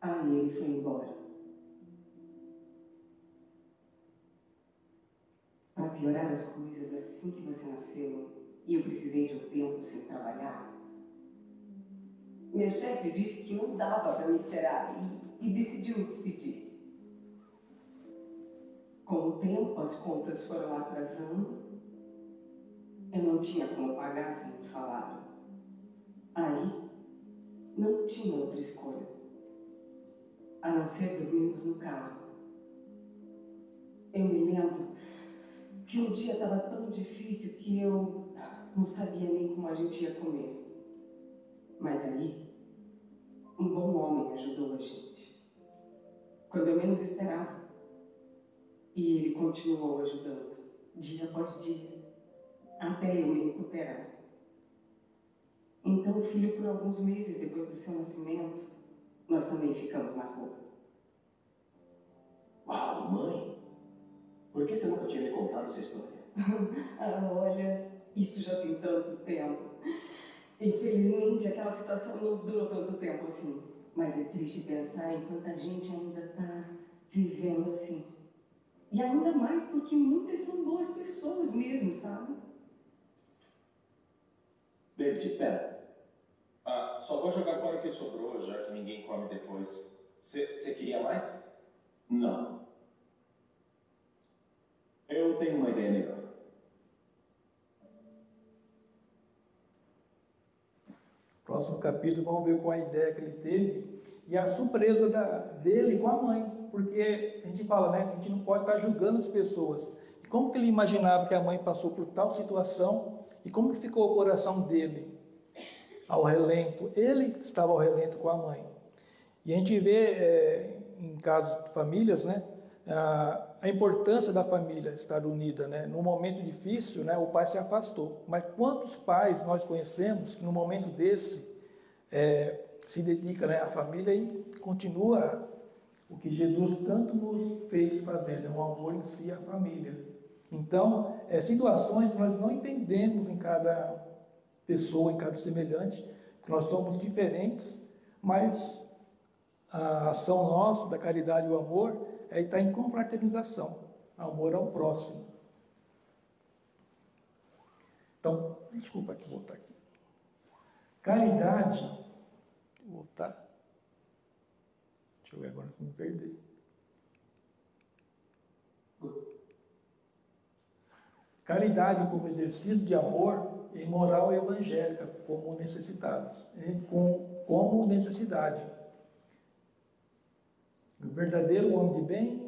aí ele foi embora. Para piorar as coisas, assim que você nasceu e eu precisei de um tempo sem trabalhar, meu chefe disse que não dava para me esperar e decidiu me despedir. Com o tempo, as contas foram atrasando. Eu não tinha como pagar sem o salário. Aí, não tinha outra escolha, a não ser dormirmos no carro. Eu me lembro que um dia estava tão difícil que eu não sabia nem como a gente ia comer. Mas aí, um bom homem ajudou a gente. Quando eu menos esperava. E ele continuou ajudando, dia após dia, até eu me recuperar. Então, filho, por alguns meses depois do seu nascimento, nós também ficamos na rua. Uau, mãe! Por que você nunca tinha me contado essa história? Olha, isso já tem tanto tempo. Infelizmente, aquela situação não durou tanto tempo assim. Mas é triste pensar em quanta gente ainda está vivendo assim. E ainda mais porque muitas são boas pessoas mesmo, sabe? David, pera. Só vou jogar fora o que sobrou, já que ninguém come depois. Você queria mais? Não. Eu tenho uma ideia melhor. Próximo capítulo, vamos ver qual a ideia que ele teve e a surpresa dele com a mãe. Porque a gente fala, né, a gente não pode estar julgando as pessoas. E como que ele imaginava que a mãe passou por tal situação e como que ficou o coração dele ao relento? Ele estava ao relento com a mãe. E a gente vê, em casos de famílias, né, a importância da família estar unida, né? No momento difícil, né, o pai se afastou. Mas quantos pais nós conhecemos que no momento desse se dedica, né, à família e continua o que Jesus tanto nos fez fazer, né? O amor em si, a família. Então, situações que nós não entendemos em cada pessoa, em cada semelhante, que nós somos diferentes, mas a ação nossa, da caridade e o amor, está em confraternização, amor ao próximo. Então, desculpa aqui, vou voltar aqui. Caridade, vou voltar. Deixa eu ver agora se me perder. Caridade como exercício de amor e moral evangélica como necessitados, como necessidade. O verdadeiro homem de bem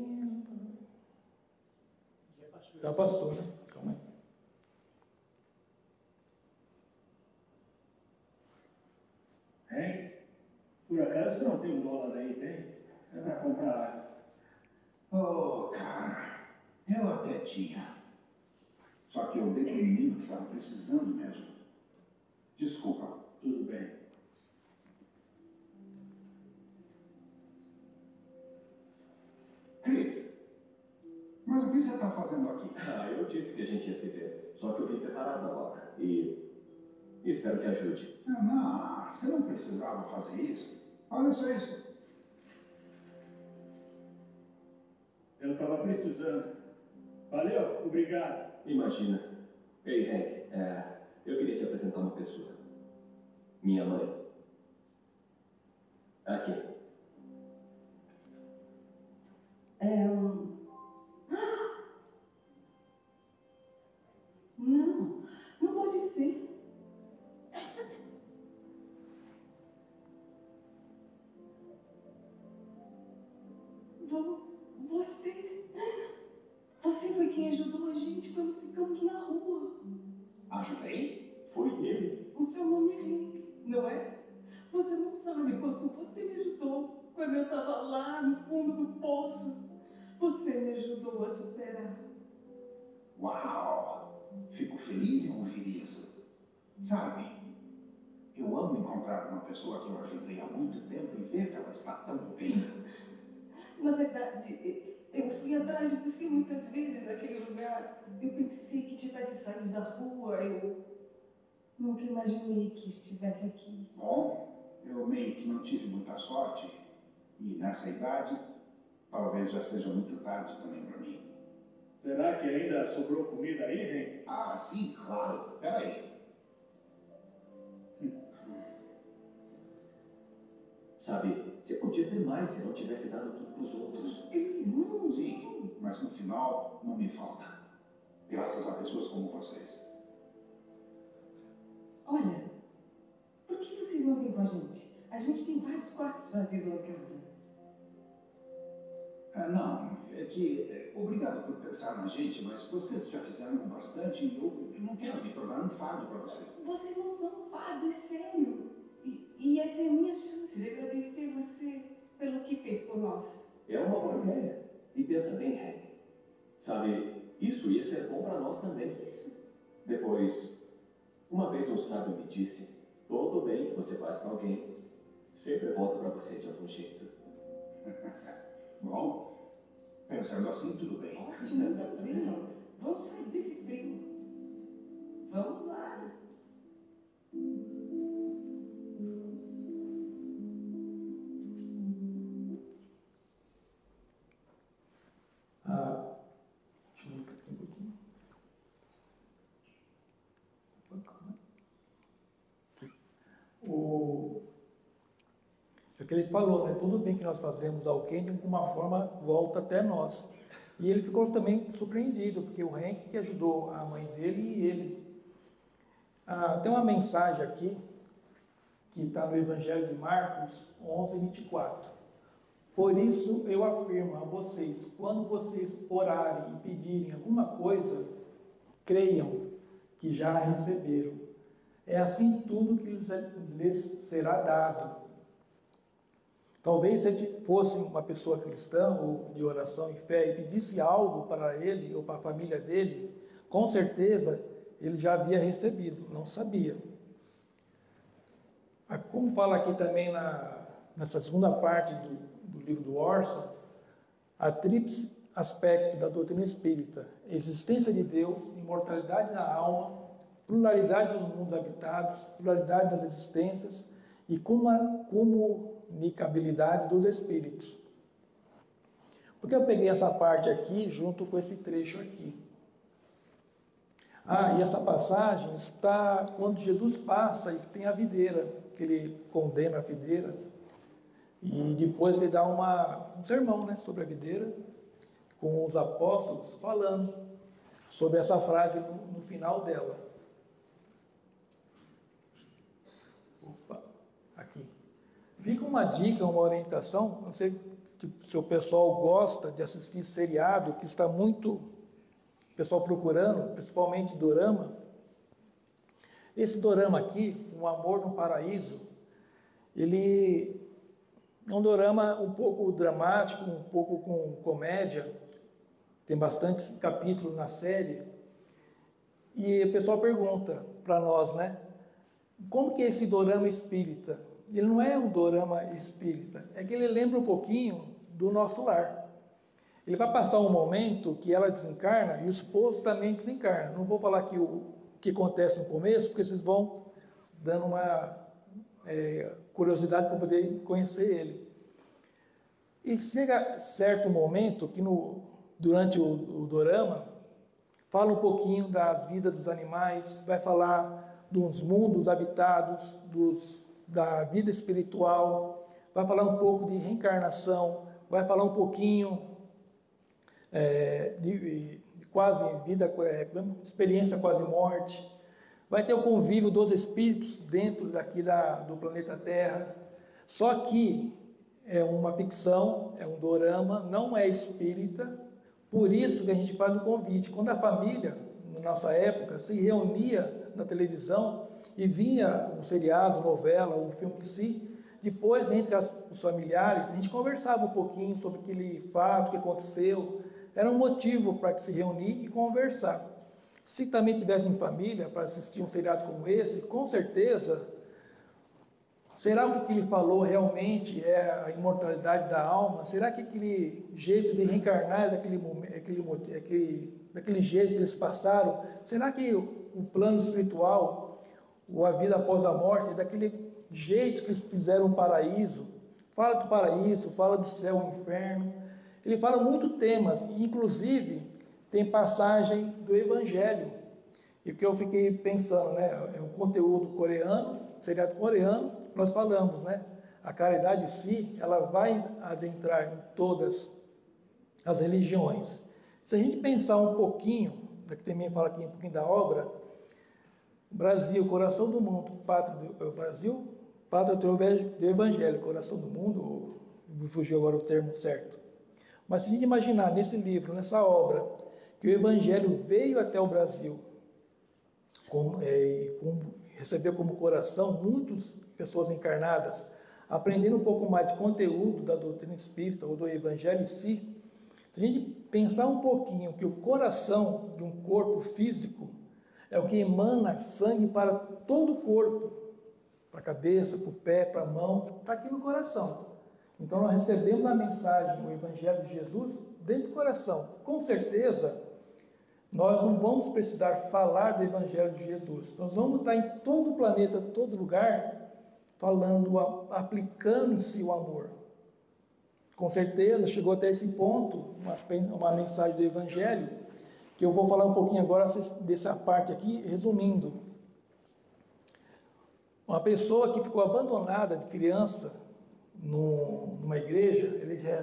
já passou, né? Calma aí. Hank, por acaso você não tem $1 aí, tem? É para comprar água. Oh, cara, eu até tinha. Só que eu dei para um menino que estava precisando mesmo. Desculpa. Tudo bem. Chris, mas o que você está fazendo aqui? Eu disse que a gente ia se ver. Só que eu vim preparado na loca. E espero que ajude. Não, você não precisava fazer isso. Olha só isso. Eu estava precisando. Valeu, obrigado. Imagina. Ei, Hank, eu queria te apresentar uma pessoa. Minha mãe. Aqui. Não, não pode ser. Você foi quem ajudou a gente quando ficamos na rua. Ajudei? Foi ele? O seu nome é Henk, não é? Você não sabe quanto você me ajudou quando eu estava lá no fundo do poço. Você me ajudou a superar. Uau! Fico feliz em ouvir isso. Sabe, eu amo encontrar uma pessoa que eu ajudei há muito tempo e ver que ela está tão bem. Na verdade, eu fui atrás de você muitas vezes naquele lugar. Eu pensei que tivesse saído da rua. Eu nunca imaginei que estivesse aqui. Bom, eu meio que não tive muita sorte. E nessa idade, talvez já seja muito tarde também para mim. Será que ainda sobrou comida aí, Henk? Ah, sim, claro. Peraí. Sabe, você podia ter mais se não tivesse dado tudo para os outros. Não, Sim, mas no final não me falta. Graças a pessoas como vocês. Olha, por que vocês não vêm com a gente? A gente tem vários quartos vazios lá em casa. Não, é que obrigado por pensar na gente, mas vocês já fizeram bastante e eu não quero me tornar um fardo para vocês. Vocês não são um fardo, é sério. E essa é a minha chance de agradecer você pelo que fez por nós. É uma boa ideia. E pensa bem, Hank. Sabe, isso ia ser bom para nós também. Isso. Depois, uma vez um sábio me disse, todo o bem que você faz para alguém sempre volta para você de algum jeito. Bom, pensando assim, tudo bem. Ótimo, então venham. Vamos sair desse frio. Vamos lá. Deixa eu voltar aqui um pouquinho. É que ele falou, né? Tudo bem que nós fazemos alguém, de alguma forma volta até nós. E ele ficou também surpreendido, porque o Henk que ajudou a mãe dele e ele. Tem uma mensagem aqui, que está no Evangelho de Marcos 11, 24. Por isso eu afirmo a vocês, quando vocês orarem e pedirem alguma coisa, creiam que já a receberam. É assim tudo que lhes será dado. Talvez se ele fosse uma pessoa cristã ou de oração e fé e pedisse algo para ele ou para a família dele, com certeza ele já havia recebido, não sabia. Como fala aqui também nessa segunda parte do livro do Orson, a tríplice aspecto da doutrina espírita: existência de Deus, imortalidade da alma, pluralidade dos mundos habitados, pluralidade das existências e comunicabilidade dos espíritos. Por que eu peguei essa parte aqui junto com esse trecho aqui? E essa passagem está quando Jesus passa e tem a videira, que ele condena a videira, e depois ele dá um sermão, né, sobre a videira, com os apóstolos falando sobre essa frase no final dela. Aqui. Fica uma dica, uma orientação, não sei se o pessoal gosta de assistir seriado, que está muito o pessoal procurando, principalmente dorama. Esse dorama aqui, Um Amor no Paraíso, ele é um dorama um pouco dramático, um pouco com comédia, tem bastante capítulos na série, e o pessoal pergunta para nós, né, como que é esse dorama espírita? Ele não é um dorama espírita, é que ele lembra um pouquinho do nosso lar. Ele vai passar um momento que ela desencarna e o esposo também desencarna. Não vou falar aqui o que acontece no começo, porque vocês vão dando uma curiosidade para poder conhecer ele. E chega certo momento que durante o dorama, fala um pouquinho da vida dos animais, vai falar dos mundos habitados, da vida espiritual, vai falar um pouco de reencarnação, vai falar um pouquinho de quase vida, experiência quase morte, vai ter o convívio dos espíritos dentro daqui do planeta Terra. Só que é uma ficção, é um dorama, não é espírita, por isso que a gente faz o convite. Quando a família, na nossa época, se reunia na televisão e via um seriado, novela, um filme que se, depois, entre os familiares, a gente conversava um pouquinho sobre aquele fato que aconteceu, era um motivo para se reunir e conversar. Se também tivesse em família para assistir um seriado como esse, com certeza, será que ele falou realmente é a imortalidade da alma? Será que aquele jeito de reencarnar é daquele jeito que eles passaram? Será que o plano espiritual, ou a vida após a morte, é daquele jeito que eles fizeram o paraíso? Fala do paraíso, fala do céu, o inferno. Ele fala muitos temas, inclusive tem passagem do Evangelho. E o que eu fiquei pensando, né? É um conteúdo coreano, seriado coreano, nós falamos, né? A caridade em si, ela vai adentrar em todas as religiões. Se a gente pensar um pouquinho, daqui também fala aqui um pouquinho da obra, Brasil, coração do mundo, pátria do Brasil, pátria do Evangelho, coração do mundo, me fugiu agora o termo certo. Mas se a gente imaginar nesse livro, nessa obra, que o Evangelho veio até o Brasil, recebeu como coração muitas pessoas encarnadas, aprendendo um pouco mais de conteúdo da doutrina espírita ou do Evangelho em si, se a gente pensar um pouquinho que o coração de um corpo físico é o que emana sangue para todo o corpo, para a cabeça, para o pé, para a mão, está aqui no coração. Então nós recebemos a mensagem, o Evangelho de Jesus, dentro do coração. Com certeza, nós não vamos precisar falar do Evangelho de Jesus. Nós vamos estar em todo o planeta, todo lugar, falando, aplicando-se o amor. Com certeza, chegou até esse ponto, uma mensagem do Evangelho, que eu vou falar um pouquinho agora dessa parte aqui, resumindo. Uma pessoa que ficou abandonada de criança numa igreja,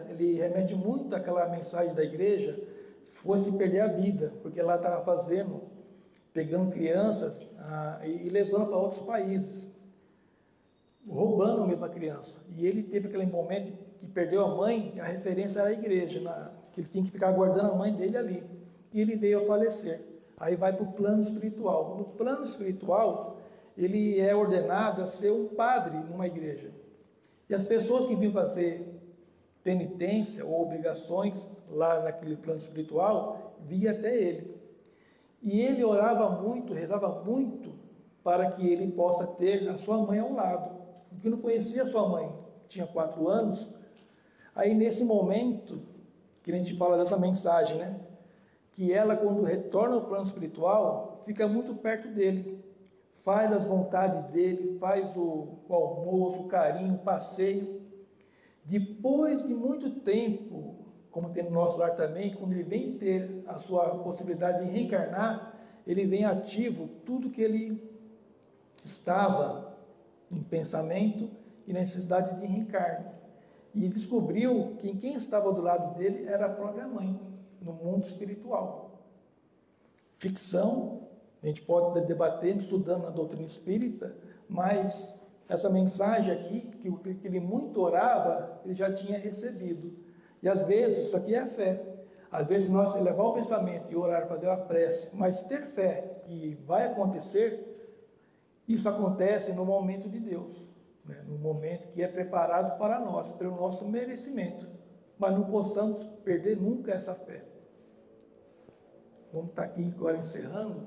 ele remete muito àquela mensagem da igreja, fosse perder a vida, porque ela estava pegando crianças e levando para outros países, roubando mesmo a criança. E ele teve aquele momento que perdeu a mãe, a referência era a igreja, que ele tinha que ficar aguardando a mãe dele ali. E ele veio a falecer. Aí vai para o plano espiritual. No plano espiritual, ele é ordenado a ser um padre numa igreja. E as pessoas que vinham fazer penitência ou obrigações lá naquele plano espiritual, via até ele. E ele orava muito, rezava muito, para que ele possa ter a sua mãe ao lado. Porque não conhecia a sua mãe, tinha 4 anos. Aí nesse momento, que a gente fala dessa mensagem, né? Que ela, quando retorna ao plano espiritual, fica muito perto dele. Faz as vontades dele, faz o almoço, o carinho, o passeio. Depois de muito tempo, como tem no nosso lar também, quando ele vem ter a sua possibilidade de reencarnar, ele vem ativo tudo que ele estava em pensamento e necessidade de reencarne. E descobriu que quem estava do lado dele era a própria mãe, no mundo espiritual. Ficção, a gente pode debater, estudando a doutrina espírita, mas essa mensagem aqui, que ele muito orava, ele já tinha recebido. E às vezes, isso aqui é fé. Às vezes nós elevar o pensamento e orar, fazer a prece, mas ter fé que vai acontecer, isso acontece no momento de Deus, né? No momento que é preparado para nós, pelo nosso merecimento. Mas não possamos perder nunca essa fé. Vamos estar aqui agora encerrando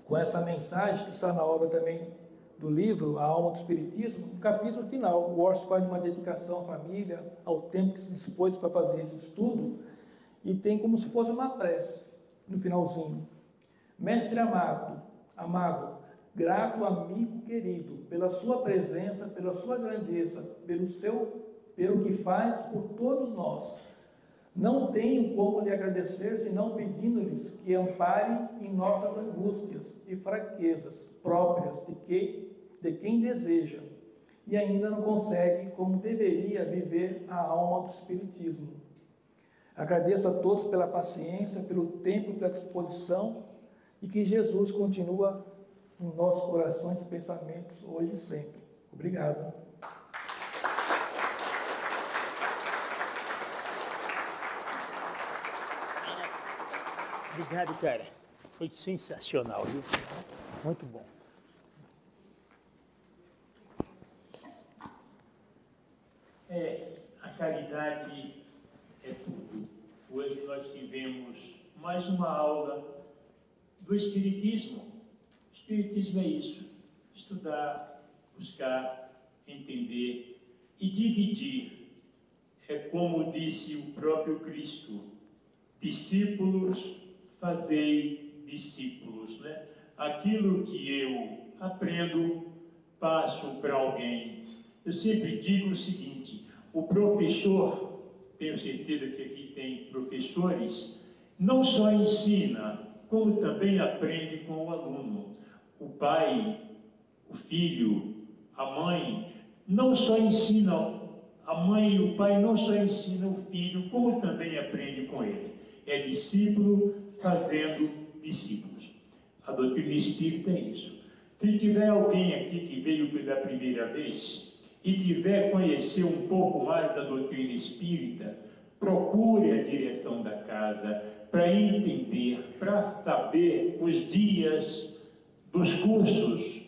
com essa mensagem que está na obra também do livro A Alma do Espiritismo, no capítulo final. O Orson faz uma dedicação à família, ao tempo que se dispôs para fazer esse estudo, e tem como se fosse uma prece no finalzinho. Mestre amado, grato amigo querido, pela sua presença, pela sua grandeza, pelo que faz por todos nós. Não tenho como lhe agradecer, senão pedindo-lhes que amparem em nossas angústias e fraquezas próprias de quem deseja e ainda não consegue, como deveria, viver a alma do Espiritismo. Agradeço a todos pela paciência, pelo tempo e pela disposição, e que Jesus continua nos nossos corações e pensamentos hoje e sempre. Obrigado. Obrigado, cara. Foi sensacional, viu? Muito bom. A caridade é tudo. Hoje nós tivemos mais uma aula do Espiritismo. O Espiritismo é isso: estudar, buscar, entender e dividir. É como disse o próprio Cristo: discípulos, fazei discípulos, né? Aquilo que eu aprendo, passo para alguém. Eu sempre digo o seguinte: o professor, tenho certeza que aqui tem professores, não só ensina, como também aprende com o aluno. O pai, o filho, a mãe, não só ensinam, a mãe e o pai não só ensinam o filho, como também aprende com ele. É discípulo fazendo discípulos. A doutrina espírita é isso. Se tiver alguém aqui que veio pela primeira vez e quiser conhecer um pouco mais da doutrina espírita, procure a direção da casa para entender, para saber os dias dos cursos,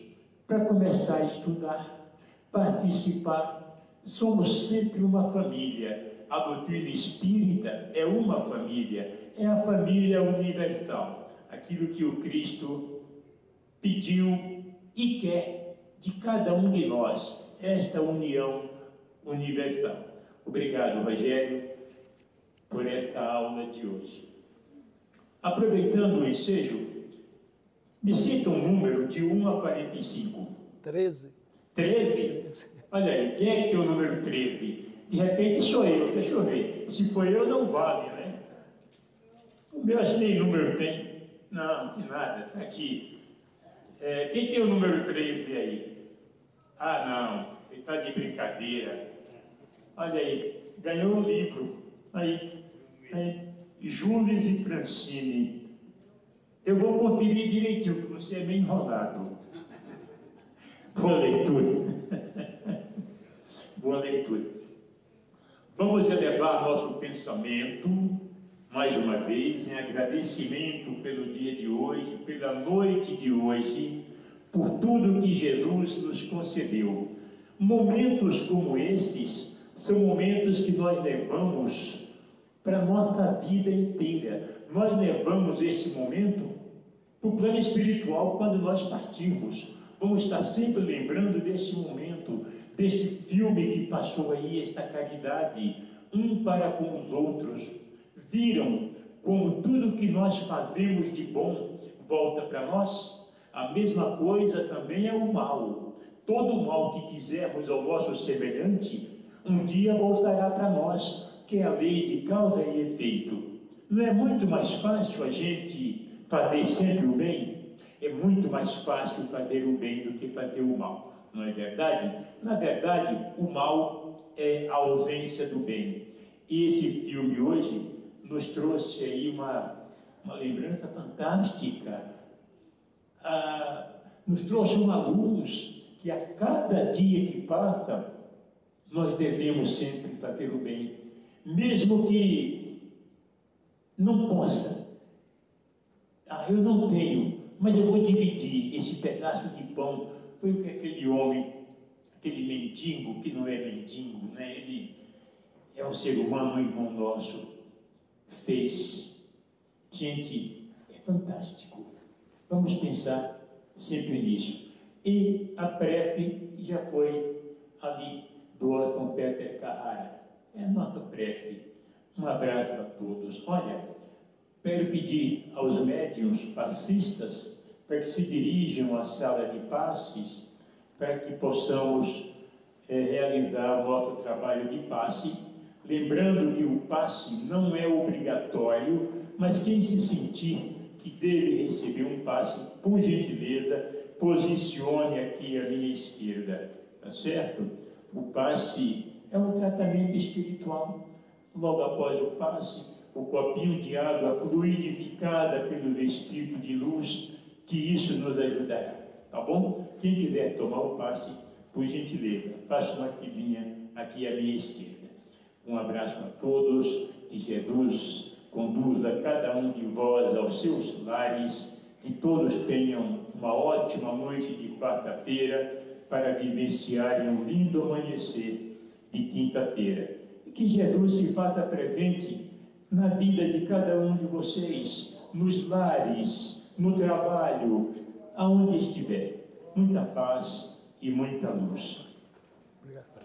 para começar a estudar, participar. Somos sempre uma família. A doutrina espírita é uma família, é a família universal. Aquilo que o Cristo pediu e quer de cada um de nós, esta união universal. Obrigado, Rogério, por esta aula de hoje. Aproveitando o ensejo, me cita um número de 1 a 45. 13. 13? Olha aí, quem é que tem o número 13? De repente sou eu, deixa eu ver. Se for eu, não vale, né? O meu acho que nem número tem. Não, tem nada, está aqui. Quem tem o número 13 aí? Ah, não, ele está de brincadeira. Olha aí, ganhou um livro. Aí, Jules e Francine. Eu vou conferir direitinho, porque você é meio enrolado. Boa leitura. Boa leitura. Vamos elevar nosso pensamento, mais uma vez, em agradecimento pelo dia de hoje, pela noite de hoje, por tudo que Jesus nos concedeu. Momentos como esses são momentos que nós levamos para a nossa vida inteira. Nós levamos esse momento para o plano espiritual quando nós partirmos. Vamos estar sempre lembrando desse momento, deste filme que passou aí, esta caridade, um para com os outros. Viram como tudo que nós fazemos de bom volta para nós? A mesma coisa também é o mal. Todo o mal que fizermos ao nosso semelhante, um dia voltará para nós, que é a lei de causa e efeito. Não é muito mais fácil a gente fazer sempre o bem? É muito mais fácil fazer o bem do que fazer o mal, não é verdade? Na verdade, o mal é a ausência do bem. E esse filme hoje nos trouxe aí uma lembrança fantástica. Nos trouxe uma luz que a cada dia que passa, nós devemos sempre fazer o bem. Mesmo que não possa. Eu não tenho, mas eu vou dividir esse pedaço de pão. Foi o que aquele homem, aquele mendigo, que não é mendigo, né? Ele é um ser humano, um irmão nosso, fez. Gente, é fantástico. Vamos pensar sempre nisso. E a prece já foi ali do Osman Peter Carrara. É a nossa prece. Um abraço a todos. Olha, quero pedir aos médiuns passistas para que se dirijam à sala de passes, para que possamos realizar o nosso trabalho de passe, lembrando que o passe não é obrigatório, mas quem se sentir que deve receber um passe, por gentileza, posicione aqui à minha esquerda, tá certo? O passe é um tratamento espiritual. Logo após o passe, o copinho de água fluidificada pelos espíritos de luz, que isso nos ajudará, tá bom? Quem quiser tomar o passe, por gentileza, faça uma filinha aqui à minha esquerda. Um abraço a todos, que Jesus conduza cada um de vós aos seus lares, que todos tenham uma ótima noite de quarta-feira para vivenciarem um lindo amanhecer de quinta-feira. E que Jesus se faça presente na vida de cada um de vocês, nos lares, no trabalho, aonde estiver. Muita paz e muita luz. Obrigado.